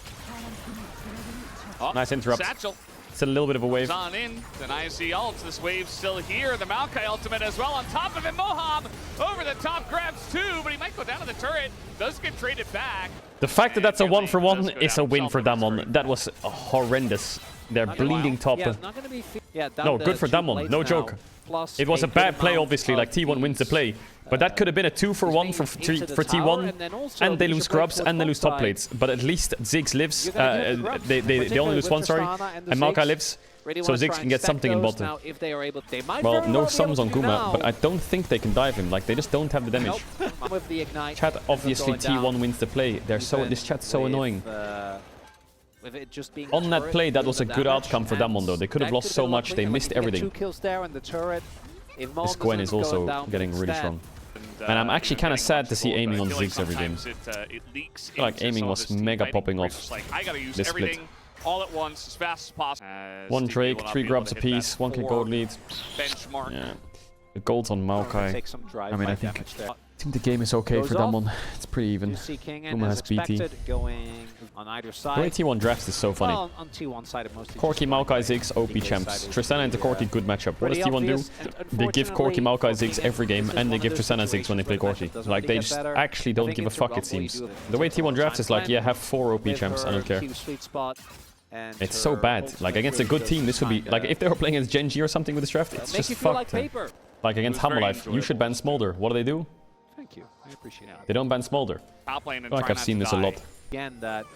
Oh, Nice interrupt. Satchel It's a little bit of a wave. comes on in. Then IC ults. This wave's still here. The Maokai ultimate as well. On top of him, Moham over the top grabs 2, but he might go down to the turret. Does get traded back. The fact that that's a And 1-for-1 does go is a down win for himself. Damwon. That was horrendous. They're bleeding top. Yeah, not gonna be No, good for Damwon. No joke. It was a bad play, obviously. Like T1 wins the play, but that could have been a 2-for-1 for T1, and they lose scrubs and they lose top plates. But at least Ziggs lives. They only lose one, sorry, and Maokai lives. So Ziggs can get something in bottom. Well, no sums on Guma, but I don't think they can dive him. Like, they just don't have the damage. Chat, obviously T1 wins the play. This chat's so annoying. On that play, that was a good outcome for Damwon, though. They could have lost so much. They missed everything. This Gwen is also getting really strong. And I'm actually kind of sad to see aiming on Ziggs every game. I feel like aiming was mega popping off this split. All at once, as fast as possible. One Drake, 3 grubs apiece, 1k gold lead. Benchmark. Yeah. The gold's on Maokai. I mean, I think the game is okay for Damwon. It's pretty even. Guma has BT. The way T1 drafts is so funny. Corki, Maokai, Ziggs, OP champs. Tristana into Corki, good matchup. What does T1 do? They give Corki, Maokai, Ziggs every game, and they give Tristana Ziggs when they play Corki. Like, they just actually don't give a fuck, it seems. The way T1 drafts is like, yeah, have 4 OP champs, I don't care. It's so bad. Like, against a good team, this would be... Like, if they were playing against Gen G or something with this draft, it's just fucked. Like, against Hammerlife, you should ban Smolder. What do? Thank you. I appreciate it. They don't ban Smolder. I feel like I've seen this a lot. Again, that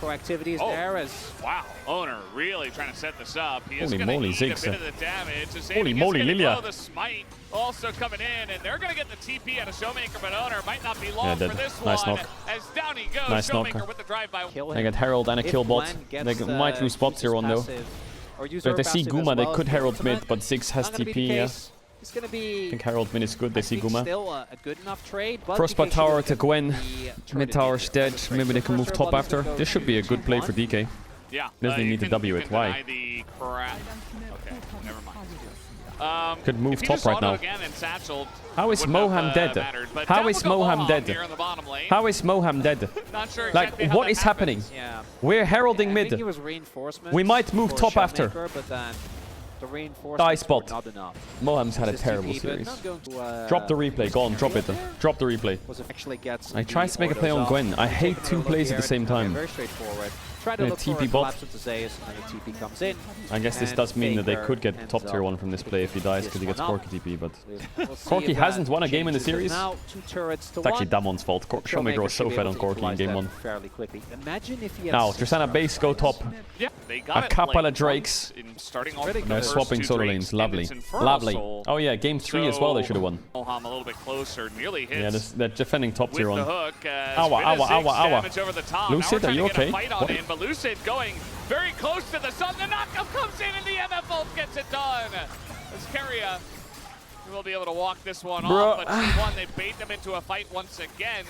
proactivity is there as... Wow, Owner really trying to set this up. He Holy is moly, eat a Ziggs. bit of the damage. Holy moly, Lilia. The smite also coming in, and they're going to get the TP at a Showmaker, but Owner might not be long for this nice one. Knock. As down he goes, Nice Showmaker knock. with the drive-by. They get Herald and a kill bot. They might lose bot tier 1 though. So if they see Guma, they could Herald mid, but Ziggs has TP, yeah. It's gonna be, I think Herald mid is good, they see Guma. Still a good enough trade, but Frostbite tower to Gwen. Mid tower's dead. Maybe they can move top after. This should be a good play for DK. Yeah. Doesn't need to W it. Why? Okay, never mind. Could move top right now. How is Moham dead? How is Moham dead? How is Moham dead? Like, what is happening? We're heralding mid. We might move top after. Die spot. Moham's had a terrible series. Drop the replay. Go on, drop it. Drop the replay. I tried to make a play on Gwen. I hate 2 plays at the same time. Try to look TP for bot. TP comes in. I guess this does mean that they could get top tier 1 from this play if he dies because he gets Corki TP, but Corki hasn't won a game in the series. It's actually Damwon's fault. Showmaker was so fed on Corki in game 1. Now, Tristana base go top. A couple of Drakes. They're swapping solo lanes. Lovely. Lovely. Oh yeah, game 3 as well they should have won. A little bit closer, nearly hits. Yeah, they're defending top tier 1. Owa, owa. Lucid, are you okay? But Lucid going very close to the sun. The knockup comes in and the MF ult gets it done. As Keria will be able to walk this one off, but T1, they bait them into a fight once again.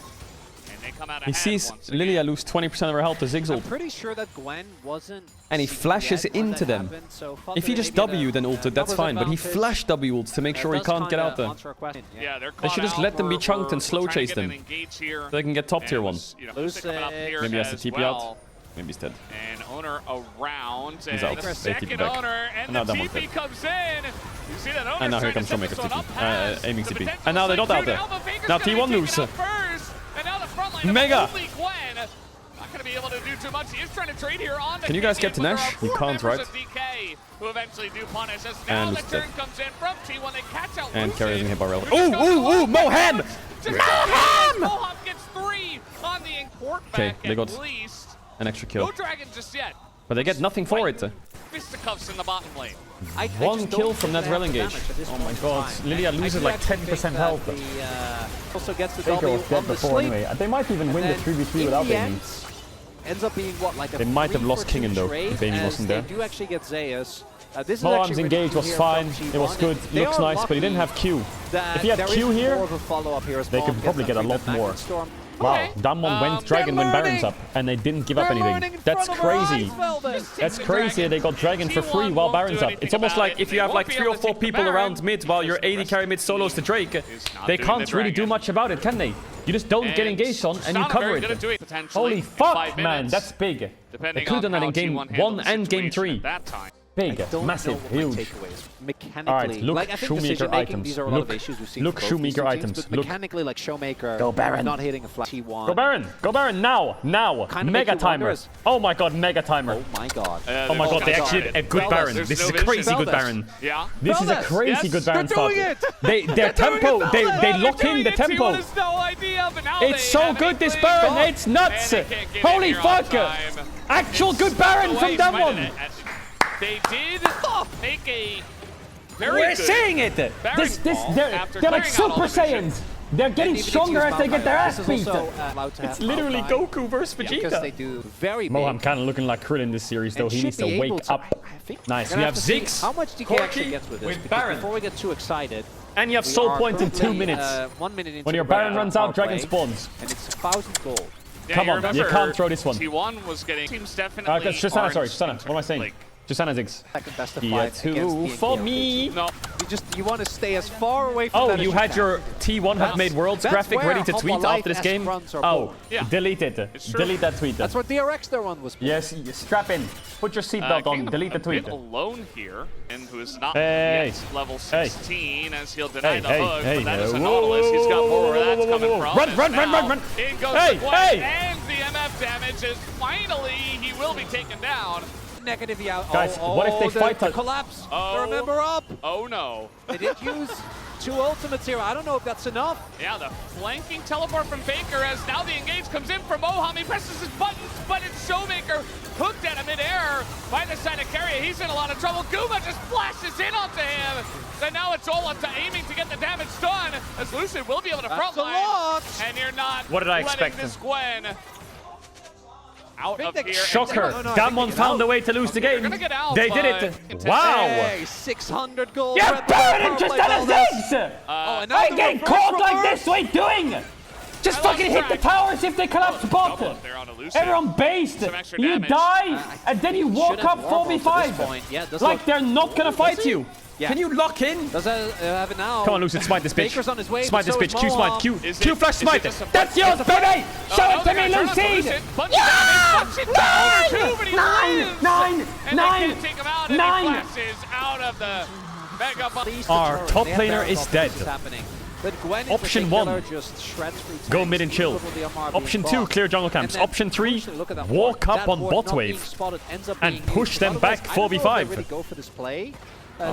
And they come out ahead. He sees Lilia lose 20% of her health to Ziggs ult. I'm pretty sure that Gwen wasn't. And he flashes into them. If he just W then ulted, that's fine. But he flashed W ults to make sure he can't get out there. Yeah, They should just let them be chunked and slow chase them. So they can get top tier 1. Maybe he has to TP out. Maybe he's dead. And Owner around. He's out. The They TP second back. Owner, and the TP comes in. You see that Owner and now here comes Showmaker's TP. Aiming TP. And now they're not out there. Now T1 lose. Mega! Not gonna be able to do too much. He is trying to trade here on the Can you guys get to Nash? You can't, right? Who eventually do punish us. Now the turn comes in from T1. They catch out and Keria isn't hit by Rel. Ooh, Moham! Moham gets 3 on the import back. Okay, they got an extra kill. No dragon just yet. But they get nothing for it. Fisticuffs in the bottom lane. 1 kill from that Rel engage. Oh my god. Lilia loses like 10% health. Also gets the Faker was dead before anyway. They might even win the 3v3 without aiming. Ends up being what, like a they might have lost Kingen though, if Amy wasn't there. They do actually get Zeus. Moham's engage was fine, it was good, looks nice, but he didn't have Q. If he had Q here, they could probably get a lot more. Wow, Damwon went Dragon when Baron's up, and they didn't give up anything. That's crazy. That's crazy, they got Dragon for free while Baron's up. It's almost like if you have like 3 or 4 people around mid while your AD carry mid solos to Drake, they can't really do much about it, can they? You just don't get engaged on and you cover it. Holy fuck, man, that's big. They could have done that in game 1 and game 3. Big, massive, huge. Mechanically, Alright, look, like, I think Shoemaker decision-making, items. these are a lot of issues we've seen Look, from both these Shoemaker two teams, items. but Look. mechanically, like Showmaker, Go Baron. not hitting a flat T1. Go Baron! Go Baron now! Now! Kinda Mega makes you timer! wonder as- Oh my god, mega timer! Oh my god. Oh my god, they actually did a good Fellas, Baron. there's This no is a vision. crazy good Fellas. Baron. Yeah. This is a Fellas, crazy yes, good Baron they're start. doing it! Their tempo, they lock in the tempo. T1 has no idea, but now It's they so have good, a this clean Baron. goal. It's nuts. And they can't get Holy in here on fuck. time. Actual It's good Baron the from way that he's one. fighting it. They did make a very We're good saying it. Baron call They're after like clearing out all Super the vision. Saiyans. They're getting stronger as they get their ass beat. It's Literally Goku versus because they Vegeta. do very big. Moham kind of looking like Krillin this series, though. and He should needs to be able wake to- up. I think Nice. we're We gonna have to see Ziggs, how much DK Corki actually gets with this. with Because Baron. before we get too excited, And you have we soul are point in 2 currently, minutes. 1 minute into When your the Baron round runs out, power Dragon play, spawns. and it's 1,000 gold. Yeah, Come on, you remember, can't throw this one. T1 was getting teams definitely. Tristana, aren't sorry, Tristana. in What am I saying? like, Tristana Ziggs. Second best of Yeah, 5 against the 2 for NKO. me. No, You want to stay as far away from Oh, that as you had can. your T1 have made worlds That's graphic where ready to tweet Humble after this Light game. S-fronts are Oh, born. Yeah. delete it. It's true. Delete that tweet. That's what DRX their one was. Yes, strap in. Put your seatbelt on. Kingdom Delete the a tweet. bit alone here, and who is not Hey. yet level Hey. 16 as he'll deny Hey, the hey, hook, hey. but that is a Whoa, Nautilus. He's got more where that's whoa, whoa, coming whoa. from. Run, and run, run, now run, run. In goes Hey, the Gwen, hey. and the MF damage is finally, he will be taken down. Negative out. Guys, what if they fight the us? collapse? Oh. Remember up. Oh no. They did use 2 ultimates here. I don't know if that's enough. Yeah, the flanking teleport from Faker as now the engage comes in from Moham. He presses his buttons, but it's Showmaker hooked at him midair by the side of Carrier. He's in a lot of trouble. Guma just flashes in onto him. And now it's all up to aiming to get the damage done, as Lucid will be able to That's a frontline. lot. And you're not What did I letting expect? this Gwen out of here. Shocker. No, no, I think Damon they found get a way to lose the They're game. gonna get out, They did but it. contest- Wow. Hey, 600 gold. Yeah, Red Bull Baron power just play done a Valdez. Ziggs! Oh, and now I the get reverse caught like reverse. this, what are you doing? Just I love fucking hit the track. towers if they collapse bot. Double up there on Elusive. Everyone based. Some extra You damage. die, and then you walk Should've up warbled to this 4v5. point. Yeah, does Like look- they're not gonna fight you. Yeah. Can you lock in? Does have it now. Come on, Lucid, smite this bitch. Baker's on his way, Smite but this so bitch. is Q smite. Moham. Q. Is Q it- flash is it smite. just a- That's yours, baby! Show it to me, Lucy! Punch Yeah! it down, he down, but he lives. Nine! And they can't take him out, and he flashes out of the mega button. Our top laner is dead. But Gwen in Option particular 1, just shreds through go tanks, mid and chill. even with the MR being Option 2, blocked. clear jungle camps. And then Option 3, crucially, look at that walk ward. up That on ward bot not being wave spotted ends up and being push used. them Otherwise, back I don't know if they 4v5. really go for this play. The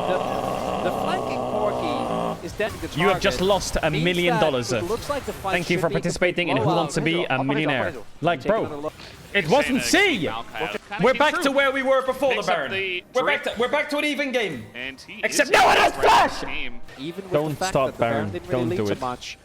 flanking Corki is dead. You have just lost $1 million. Thank you for participating in Who Wants to Be a Millionaire. Like, bro, it wasn't C. We're back to where we were before the Picks up Baron. the We're back to an even game. And he Except is no one has able to break flash! the game. Even with Don't the fact start that the Baron Baron. didn't really Don't lead do to it. much.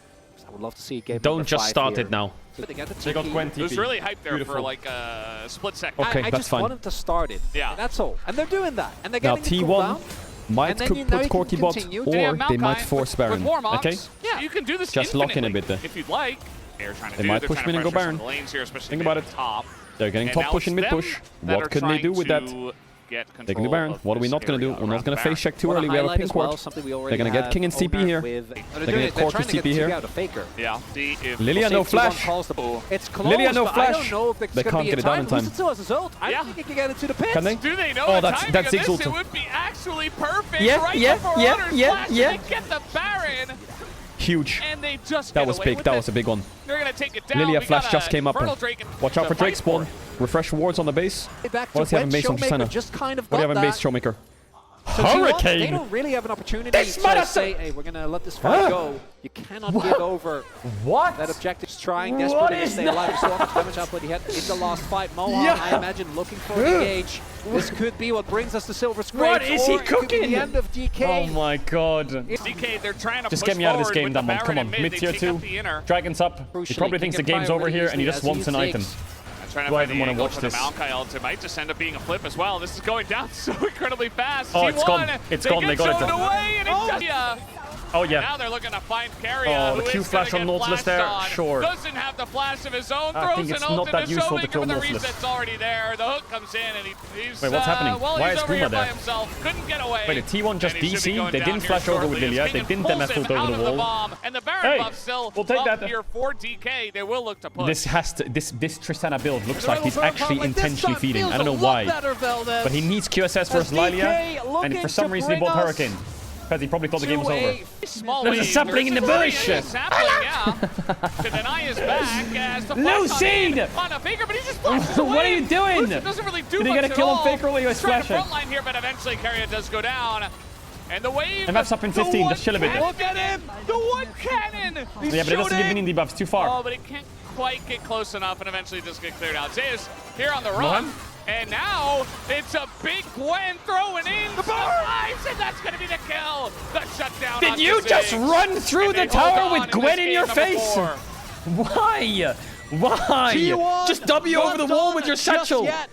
I would love to see game Don't number just 5 start here. it now. They get the They got TP. Gwen It was TP. really hyped there for Beautiful. like a split second. Okay, I that's just fine. want them to start it. Yeah. That's all. And they're doing that. And they're Now getting the T1 cooldown. might And then could now put you can Corki bot, continue. They have or they might Maokai force with Baron. Warmogs. Okay? Yeah. You can do this Just lock in a infinitely bit there. if you'd like. They're trying to They do. might They're push trying mid to and go pressure Baron. some lanes here, especially Think mid about and it. top. They're getting And top now push and it's mid them push. that What are can they do trying with that? to get They can do control Baron. of What are we this not going to do? area We're not around going to Baron. face check too Wanna early. We have a highlight pink as well ward. something we already They're going to get have King and CP over here. with- They're going to get Corki CP here. out a Faker. Yeah. See if Lilia no Safety flash. one calls the- It's close, Lilia no but I flash. don't know if it's They gonna can't be get in it done in time. Lucid still has his ult. I Yeah. don't think he can get into the pits. Can they? Do they know Oh, the that's timing Ziggs of this? ult. It would be actually perfect Yeah, right yeah, before yeah, Honor's yeah, flash, and yeah. they get the Baron, Huge. and they just That get was away big. with That it. was a big one. They're gonna take it down. Lilia We flash got just a came up. Infernal Drake Watch out to for Drake fight spawn. Refresh wards on the base. Back What does he have in when base on Showmaker Tristana? just kind of What do you got have in base, that. Showmaker? So T1, They Hurricane! don't really have an opportunity This to mother- say, hey, we're going to let this fight Huh? go. You cannot give over What? that objective. He's trying What desperately to is stay that? alive. So much damage output he had in the last fight. Moham, Yeah. I imagine, looking for the engage. This could be what brings us to Silver Scrapes. What is he or it could be cooking? the end of DK. Oh my god. DK, they're trying to Just push get me out of this forward game, with the Damon. Come Baron on. in Mid They tier take 2. up the inner. Dragon's up. He Crucially, probably thinks the King game's can over fire here really and he just easily wants as an he item. zigs. Trying to Do I find even the wanna angle watch for the this? Maokai ult. It might just end up being a flip as well. This is going down so incredibly fast. Oh, it's T1, gone. It's gone. They get got it. shown away, and it does. Oh, yeah. Now they're looking to find Caedrel. Oh, the Q flash on Nautilus there. Sure. Doesn't have the flash of his own. I think Throws it's an ult not that into useful to Showmaker, kill but the Nautilus. reset's already there. The hook comes in, and he's... Wait, what's happening? Well, Why he's is over here Guma by there? himself. Couldn't get away. Wait, did T1 just And he should be DC? going They down didn't here flash over with shortly as Lilia. They Kingen didn't pulls MF him ult over out the of wall. bomb. And the Baron Hey, buff still we'll take up that. here for DK. They will look to push. This has to... This Tristana build looks like he's Little actually Vermont, this intentionally time feeding. feels I don't know a lot why. better, Valdez. But he needs QSS versus DK Lilia. And looking for some to reason he bring bought us Hurricane. Because he probably thought the game was to over. Small There's a lead. sapling in the There's bush. a sapling, yeah. To deny his back as the No flash seed! on a Faker, but he just flashes away. What are you doing? Lucian doesn't really do Did he much get a at kill on all. Faker or he was He's trying to flashing? frontline here, but eventually Caedrel does go down. And the wave... MF's up in 15, just chill a bit. Look at him! The one cannon! He's Yeah, but it doesn't give shooting. minion debuffs too far. Oh, but it can't quite get close enough and eventually just get cleared out. Zeus here on the run. Mohan? And now it's a big Gwen throwing in the lives, and that's going to be the kill. The shutdown. Did you just run through the tower with Gwen in your face? Why? Why? T1 Just W over the not wall done with your just satchel. yet.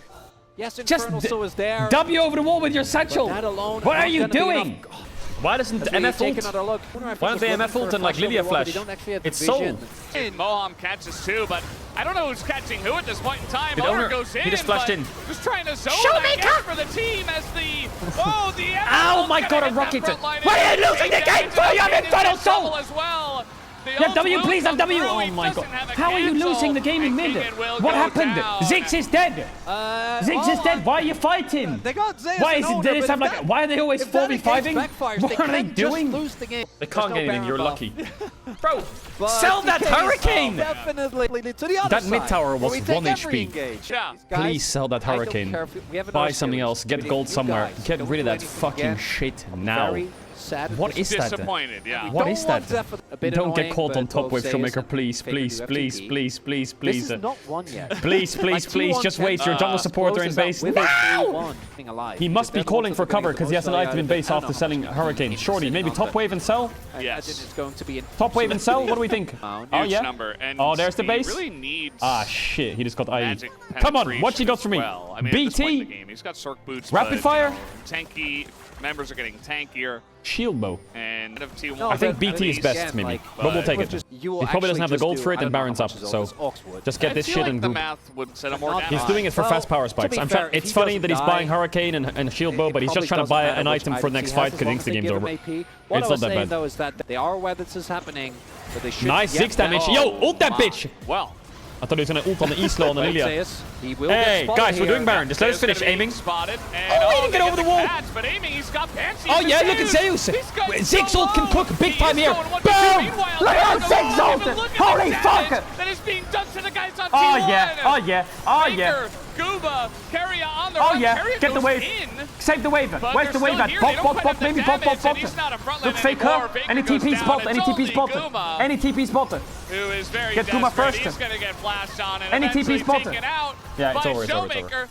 Yes, Just Infernal still is there. W over the wall with your satchel. That alone What not are you gonna be doing? enough. Why doesn't MF Take ult? another look. Why don't they MF ult and like Lilia flash? It's soul. Moham catches two, but I don't know who's catching who at this point in time. Did Owner Owner- goes in, he just flashed but in. just trying to zone Showmaker! I guess, for the team as the Oh my God, a rocket! Why are you losing the game for? You have Infernal Soul! As well. Yeah, W, please, and W. Oh my God. How are you losing the game in mid? What happened? Ziggs is dead. Ziggs is dead. Why are you fighting? They got Zeus Why and is it? Owner, They just but have like. that- Why are they always if that 4v5ing? engage backfires, What are they can just doing? lose the game. They can't There's get no anything. You're Baron lucky, buff. bro. But Sell that DK is hurricane. Definitely to the other That side, mid tower where was we take 1 every HP. engage. Yeah. Guys, Please sell that I don't hurricane. care if we have Buy another something series. else. Get We gold need you somewhere. guys. Get Don't rid of do that anything fucking again. shit now. Very sad. What is that? Disappointed, yeah. What Don't is that? want Zephyr. A bit Don't get annoying, caught on but top both with Zeus Showmaker, and please, Faker please, do please, FTP. please, please, This please. is not one yet. Please, please, Like, please, T1 just can, wait. Your jungle supporter close in this out base. with No! a 3-1 alive. He must be Then calling also for the beginning cover of because the he has an most item in value base out of after it. selling Hurricane. Shorty, maybe top wave and sell? Yes. It's going to be an Top wave and sell? What do we think? Oh, Oh, Huge yeah? number. And Oh, there's the he base? really needs Ah, shit. He just got IE. magic Come on, what you got for me? well. I mean, at this point in the BT? game, he's got Cirque boots. Rapid but, fire? you know, tanky members are getting tankier, Shield bow. and out of T1. No, I think but BT is best, again, maybe. like, But we'll take it. He probably doesn't have the gold for it, and Baron's up. So just get this I feel shit like and the group. math would set him more Not down. He's doing it for Well, fast power to spikes. be I'm fair, sure if it's he funny doesn't that he's die, buying Hurricane and Shield Bow, but he's just trying to buy an item for next fight because he thinks the game's over. What It's I was not that saying bad. though is that they are aware this is happening, but they should Nice get 6 damage. back. Yo, ult that Wow. bitch! Well, I thought he was gonna ult on the E-slow on the Wait, Lilia. Zeus, he will get Hey, spotted guys, we're here. doing Baron. Just let us Zeus finish gonna be aiming. Spotted, and Oh, he didn't they get over the wall. catch, but aiming, he's got fancy. Oh yeah, look at Zeus! Ziggs ult can cook big time here. Boom! Look at Ziggs ult! Holy fuck! That is being done to the guys on Oh T1. yeah, oh yeah, oh yeah. Baker, Guba, Caedrel on the Oh run. yeah, Caedrel get the goes wave. in, Save the wave. but Where's they're the wave still at? here. Bop, They don't bop, quite bop, have the maybe bop, bop, damage, bop. and he's not a frontline Look, fake anymore. her. Baker Any goes TP down, spot, and any it's TP only spot. Guma Any TP spot. who is very Get Guma desperate. first. He's going to get flashed on and Any TP eventually spot. taken out Yeah, it's by over, it's over, it's over. Showmaker.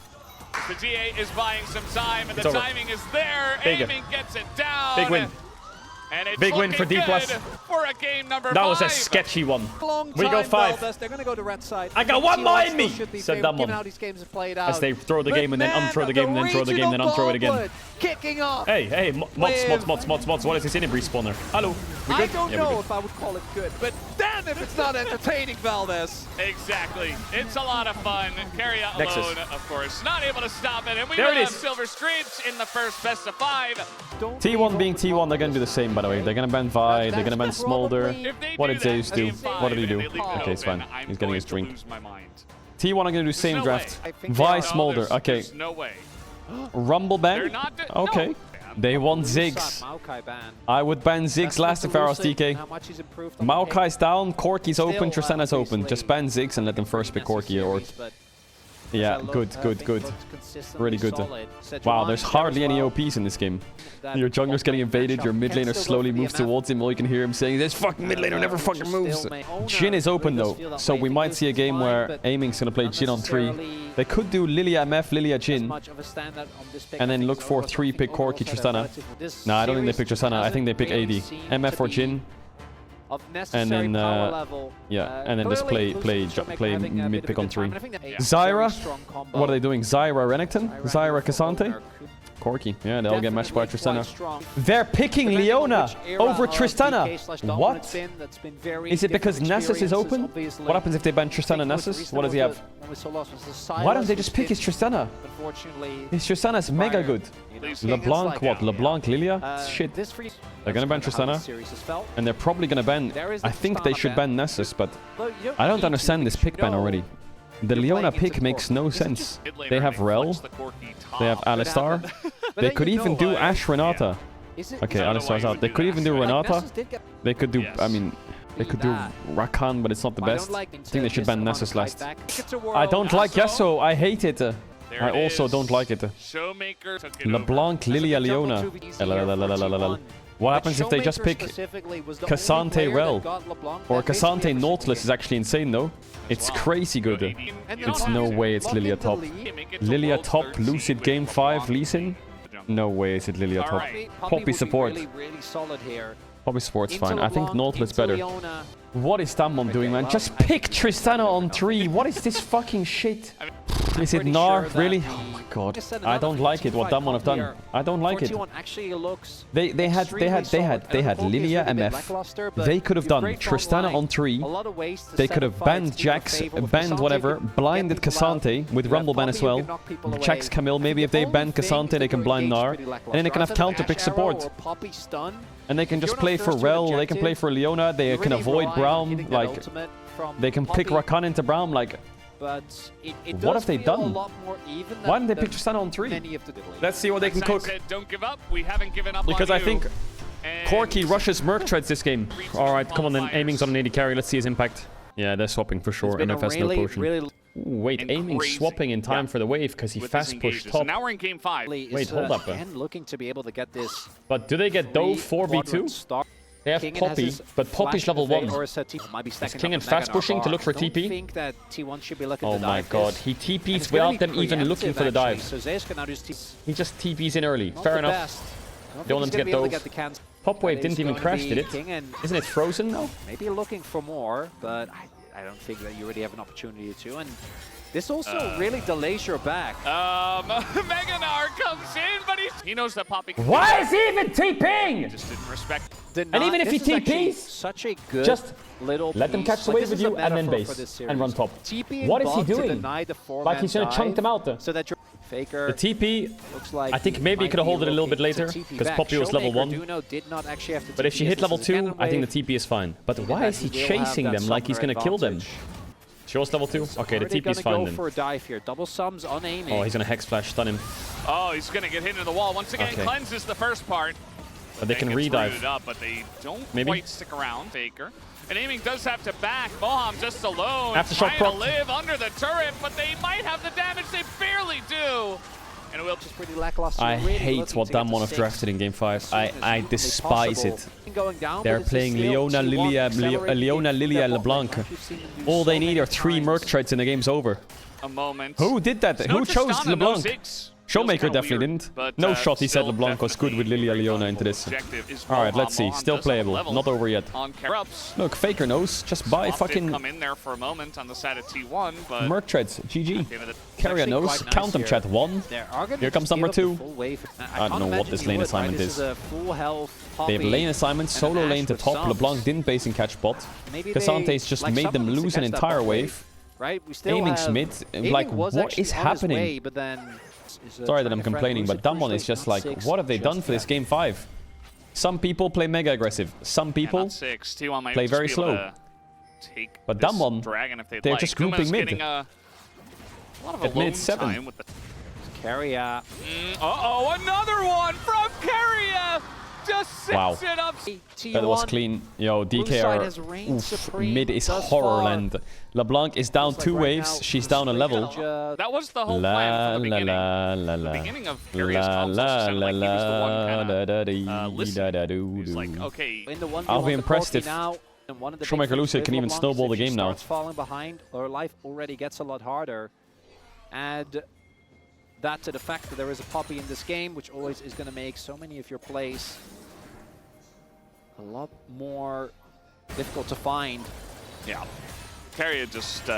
The G8 is buying some time, and It's the over. timing is there. Big. Aiming gets it down. Big win. And it's Big win for looking D+. good for a game number That was a 5. sketchy one. Long We go time, 5. Valdez. They're going to go to red side. I got one more in me, Should be said favored, that given one. how these games have played out. As they throw the But game and then man, unthrow the game and then throw the game and then unthrow it again. Gauntlet Kicking off. Hey, mods. What is this Inibri spawner? Hello. We I good? don't Yeah, we're know good. if I would call it good, but damn if it's not entertaining, Valdez. Exactly. It's a lot of fun. Carry out Nexus. alone, of course. Not able to stop it. And we There will it have is. Silver Screech in the first best of 5. T1 being T1, they're gonna do the same, by the way. They're gonna ban Vi, they're gonna ban Smolder. If they What do did that Zeus do? in 5 What did he do? and they leave it Okay, it's open, fine. I'm He's getting his going to drink. lose my mind. T1 are gonna do same no draft. way. Vi, No, Smolder. Okay. There's no way. Rumble They're ban? not. Okay. No. They want Ziggs. I would ban Ziggs last if I was DK. Maokai's down, Corki's open, Tristana's open. Just ban Ziggs and let them first pick Corki or... Yeah, good. Really good. Wow, there's hardly any OPs in this game. Your jungler's getting invaded, your mid laner slowly moves towards him, all you can hear him saying, this fucking mid laner never fucking moves. Jhin is open though, so we might see a game where Aiming's gonna play Jhin on 3. They could do Lilia MF, Lilia Jhin, and then look for 3 pick Corki Tristana. Nah, I don't think they pick Tristana, I think they pick AD. MF or Jhin, and then and then just play mid pick on 3. Zyra, what are they doing? Zyra Renekton? Zyra Cassante? Corki. Yeah, they'll get matched by Tristana. Strong. They're picking Leona over Tristana. What? Is it because Nessus is open? What happens if they ban Tristana Nessus? What does he have? Why don't they just pick his Tristana? His Tristana's mega good. LeBlanc, what? LeBlanc, Lilia? Shit. They're gonna ban Tristana. And they're probably gonna ban... I think they should ban Nessus, but... I don't understand this pick ban already. The Leona pick makes no sense. They have Rel. They have Alistar. They could even do Ashe Renata. Okay, Alistar's out. They could even do Renata. They could do... I mean... They could do Rakan, but it's not the best. I think they should ban Nessus last. I don't like Yasuo. I hate it. I also don't like it. LeBlanc, Lilia, Leona. What happens if they just pick Cassante Rel? Or Cassante Nautilus is actually insane though. It's crazy good. It's no way it's Lilia top. Lilia top, Lucid Game 5, Lee Sin? No way is it Lilia top. Poppy support. Poppy support's fine. I think Nautilus better. What is Damwon doing, man? Just pick Tristana on 3. What is this fucking shit? Is it Gnar? Really? Oh my god. I don't like it what Damwon have done. I don't like it. They had Lilia MF. They could have done Tristana on 3. They could have banned Jax, banned whatever, blinded Cassante with Rumble ban as well. Jax, Camille, maybe if they ban Cassante they can blind Gnar. And then they can have counter pick support. And they can just play for Rel, they can play for Leona, they can avoid Braum, like, they can pick Rakan into Braum, like, what have they done? Why didn't they pick Tristana on 3? Let's see what they can cook. Don't give up. We haven't given up because on I think Corki rushes Merc Treads this game. Alright, come on then, aiming's on an 80 carry, let's see his impact. Yeah, they're swapping for sure, MFS no potion. Ooh, wait, aiming swapping in time for the wave because he fast pushed top. So now we're in game 5. Wait, hold up. Looking to be able to get this. But do they get Dove 4v2? They have Poppy, but Poppy's level 1. Is King and fast pushing to look for TP? Oh my god, he TPs without them even looking for the dive. He just TPs in early. Fair enough. Don't want them to get Dove. Pop wave didn't even crash, did it? Isn't it frozen now? Maybe looking for more, but I don't think that you really have an opportunity to. And this also really delays your back. Mega Gnar comes in, but he knows that Poppy can. Why is he even TPing? Just didn't respect. And even if he TPs, such a good just little let them catch the wave with you and then base and run top. What is he doing? Like he's gonna chunk them out. So that your Faker. The TP, looks like I think maybe he could have hold it a little bit later because Poppy was level 1. But if she hit level 2, I think the TP is fine. But why is he chasing them like he's gonna kill them? She was level 2? Okay, the TP is fine then. For a dive here. Double sums on aiming. Oh, he's gonna Hex Splash, stun him. Oh, he's gonna get hit into the wall. Once again, cleanses the first part. But they can redive. Up, but they don't quite stick around. Faker. And aiming does have to back. Moham just alone. Aftershock trying to live under the turret, but they might have the damage. They barely do. And it will just pretty lackluster. I hate what Damwon have drafted in game 5. I despise it. They're playing Leona, Lilia, LeBlanc. All they need are 3 Merc Treads and the game's over. A moment. Who did that? Who chose LeBlanc? Showmaker definitely didn't. No shot, he said LeBlanc was good with Lilia Leona into this. Alright, let's see. Still playable. Not over yet. Look, Faker knows. Just buy fucking... come in there for a moment on the side of T1, but... Merc Treads. GG. Carrier knows. Count them, chat. 1. Here comes number 2. I don't know what this lane assignment is. They have lane assignment. Solo lane to top. LeBlanc didn't base and catch bot. Cassante's just made them lose an entire wave. Aiming's mid. Like, what is happening? Sorry that I'm complaining, but Damwon is just like, what have they done for this game 5? Some people play mega aggressive. Some people play very slow. But Damwon, they're just grouping mid. At mid 7. Carrier. Uh-oh, another one from Carrier! Just sets it up. That was clean. Yo, DKR. Oof, mid is horror land. LeBlanc is down 2 waves. She's down a level. That was the whole plan from the beginning. The beginning of Carrier's comms like he was the one kind of he's like, okay. I'll be impressed if Showmaker Lucid can even snowball the game now. Falling behind, her life already gets a lot harder. Add that to the fact that there is a Poppy in this game, which always is going to make so many of your plays a lot more difficult to find. Yeah. Carrier just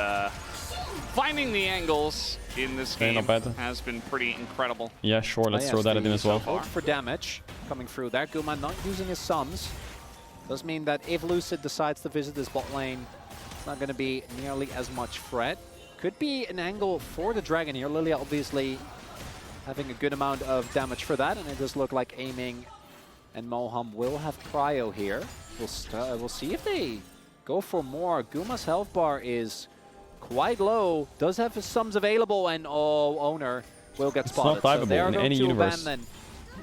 finding the angles in this Okay, game not bad. has been pretty incredible. Yeah, sure. Let's throw that in as well. Ult for damage coming through there. Guma not using his sums. Does mean that if Lucid decides to visit this bot lane, it's not going to be nearly as much threat. Could be an angle for the Dragon here. Lilia obviously having a good amount of damage for that, and it does look like Aiming and Moham will have prio here. We'll see if they go for more. Guma's health bar is quite low. Does have his sums available, and Owner will get spotted. It's not diveable in any universe.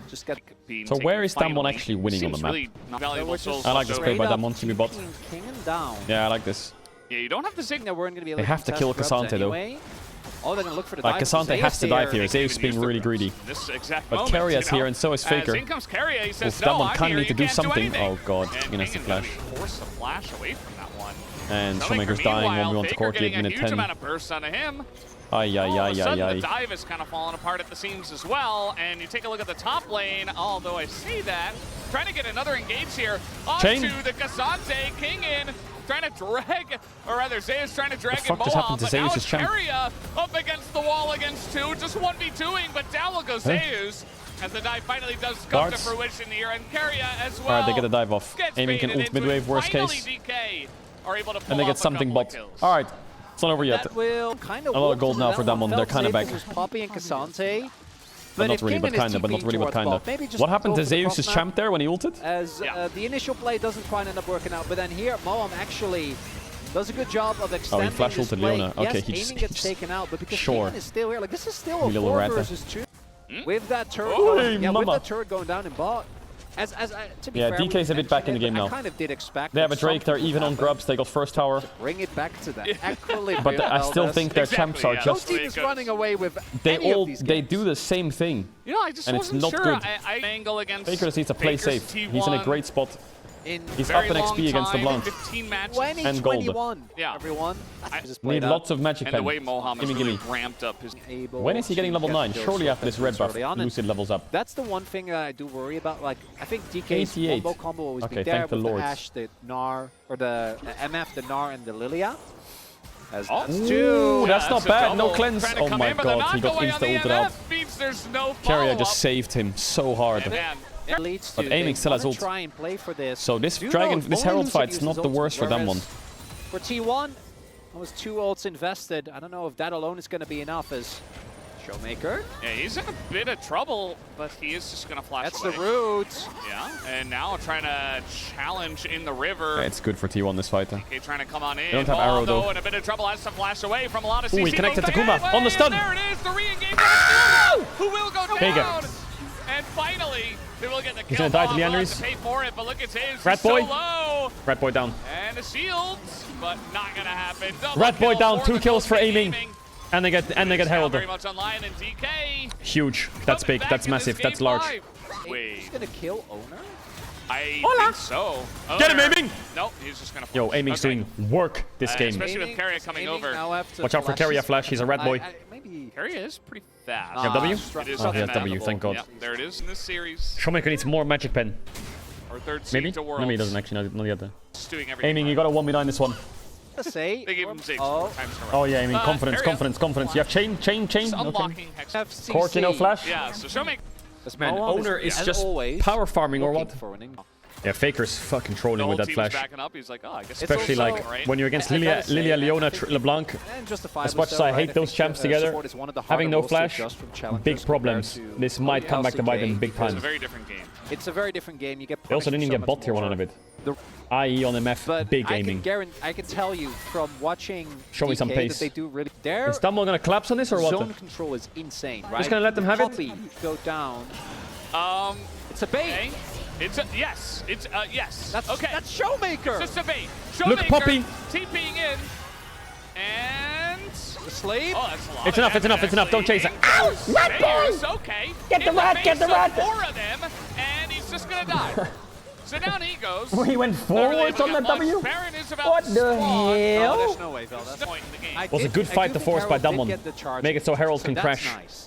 Just get So where is Damwon actually winning on the map? I like this play by Damwon to be bot. King and down. Yeah, I like this. Yeah, you don't have to They weren't going to be able They have to kill Cassante though. Oh, they're going to look for the Like dive. Cassante has to dive here. Zeus Even being use the- really greedy. This exact But moment, Carria's you know, here and so is Faker. In comes Carria, he says, Oof, no, Damwon I'm kinda here, need to you do can't something. anything." Oh god, And he has to King is gonna flash. be forced to flash away from that one. And Showmaker, Showmaker's dying when we meanwhile, want to Faker court getting at minute a huge 10. amount of burst onto him. Ay, ay, All of a ay, sudden, ay, the ay. dive is kind of falling apart at the seams as well. And you take a look at the top lane, although I say that, trying to get another engage here Chain. onto the Cassante. King in, trying to drag, or rather Zeus trying to drag in fuck just Moham, happened to but now Zeus' it's champ? Carria up against the wall against two, just 1v2ing, but down will go Zeus. As the dive finally does come Darts. to fruition here, and Carria as well. Alright, they get a dive off. Gets Aiming can baited ult into mid it. wave, worst Finally, case. DK are able to pull And they off get a something couple of bot. kills. Alright, it's not over yet. That will kind of A lot of gold now for Damwon. They're kind of back. Poppy and Cassante. But not if really, King but and his kinda, but not TP really, but towards kinda. bot, maybe just What happened go to for the Zeus' cross champ there when he ulted? As Yeah. the initial play doesn't quite end up working out, but then here Moham actually does a good job of extending flash this ulted play. Leona. Yes, Okay, he just- Aiming he gets just- taken out, but because Sure. King is still here, like this is still a You little 4 rat. versus 2. With that turret, Oi, with mama. that turret going down in bot. To be Yeah, fair, DK's we a bit back in the mentioned game it, now. I kind of did expect. They have a that Drake, they're something even would on happen. grubs, they got first tower. Bring it back to that equilibrium. But I still Valdez. think their champs are yeah. just... No team is running away with They any all, of these they games. do the same thing. You know, I just And it's wasn't not sure. good. I angle against Faker just needs to play Faker's safe. T1 He's in a great spot. in He's very up in long XP against time, LeBlanc. 15 matches. 2021. Yeah. Everyone. Need lots of magic And the pen. way Moham has Gimme, really gimme. ramped up his... When is he getting level 9? Surely after this red buff, Lucid levels up. That's the one thing that I do worry about. Like, I think DK's 88. combo combo will always Okay, be there thank the with lords. the Ashe, the Gnar, or the MF, the Gnar, and the Lilia. As Oh. that's Ooh, two. that's not a bad. No double. cleanse. Trying to Oh come my in, but the god, he got knockaway on the insta-ulted out. MF means there's no Carrier follow-up. just saved him so hard. And man, It leads to But Aiming they still has wanna ult. try and play for this. So this Do dragon, know, this only Herald Lucid fight's uses not the ults, worst for whereas Damwon. For T1, that was 2 ults invested. I don't know if that alone is going to be enough as Showmaker. yeah, he's in a bit of trouble, but he is just going to flash That's away. the root. Yeah, and now trying to challenge in the river. It's good for T1 this fight. Okay, trying to come on in. They don't have Ball, arrow, though. In a bit of trouble, has to flash away from a lot of CC. Ooh, he connected to goes Kuma away, on the stun. and there it is, the re-engage. Who will go Bigger. down? And finally, they will get the kill. gonna die to Bob will have Leandris. to pay for it, but look at his. Rat so boy. low. Rat Boy down. And the shields, but not gonna happen. Double Rat Boy kill down, for 2 the kills for Coach Aiming. And they get It's now heralded. very much online, and DK. Huge. That's coming big. back That's in this massive. That's game large. live. He's Wait, going to kill Owner? I Hola. think so. Get him, Owner- Aiming! Nope, he's just gonna. Yo, flash. Aiming's Okay. doing work this game. Especially with Carrier coming over. Watch out for Carrier flash. He's a rat boy. Maybe. Carrier is pretty fast. You have W? It is Oh, he has unmanageable. W, thank God. Yep, there it is in this series. Showmaker needs more magic pen. Our third seed Maybe? to Worlds. Maybe he doesn't actually. Not yet. Stewing everything. Aiming, you got a 1v9 this one. Say, They gave him 6 oh, times in a row. Oh yeah, Aiming. Confidence, Carrier. confidence, confidence. You have chain. Just Okay. unlocking Hex. FCC. Court, you know, flash. Yeah, so Showmaker. This Man, Owner is as just always, power farming or looking what? for an Yeah, Faker's fucking The trolling whole with that team's flash. backing up. He's like, oh, I guess. Especially also- like right? when you're against I Lilia, gotta say, Lilia, I Leona, think- LeBlanc. And justifiably As much as so, I right? hate those think, champs together, support is one of the having harder no roles to flash, adjust from challengers big compared problems. to This might come back to bite them big LCK. It's time. a very different game. It's a very different game. You get They also punished didn't even so get much bot tier 1 more. out of it. The- IE on MF, But big I aiming. I can tell you from watching Show me some DK pace. that they do really. Their Is Dumbo gonna collapse on this or what? zone control is insane, right? gonna let them have it? Poppy go down. It's a bait. Okay. It's a yes. It's yes. That's okay. That's Showmaker. It's just a bait. Look, Showmaker Poppy. TPing in, and The slave. oh, that's a lot. It's of enough, it's enough, it's enough. Don't chase it. Ow! Rat boy! Okay. Get the In rat, get the face of rat. 4 of them, and he's just gonna die. So down he goes. He went Not really able forwards to on get that much. W? Baron is about What to the spawn. hell? There's no way, Vel. That's the point in the game. Was a good fight to force by Damwon. Make it so Herald can that's crash. Nice.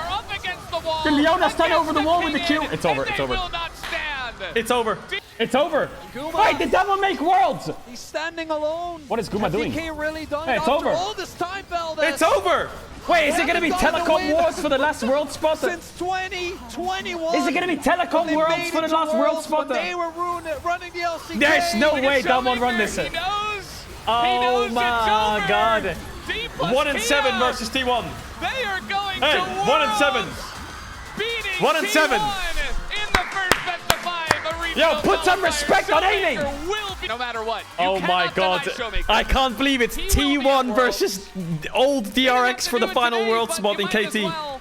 are up against wall. Can Leona stand over the wall with the Q? It's over, And it's they over. will not stand. It's over. It's over. Guma. Wait, did that one make worlds? He's standing alone. What is Guma doing? DK really done Hey, it's after over. all this time, Veldes. It's over. Wait, is it gonna be haven't gone Telecom away Wars for the last world spot? Since 2021. Is it gonna be Telecom They Worlds made for the it to last world Worlds spot? when they were running the LCK. There's no Look at way that one Showmaker. run this. He knows. Oh He knows my it's over. god. D plus 1 and 7 Kia. versus T1. They are going Hey, to 1 and 7. Worlds, beating 1 and 7. T1 in the first best of 5 arena. Yo, put some respect on aiming. Will be no matter what. You Oh my cannot god. deny Showmaker. I can't believe it's He will be at T1 Worlds. versus old They didn't have DRX to for do the it final today, world but spot you in might as KT. well.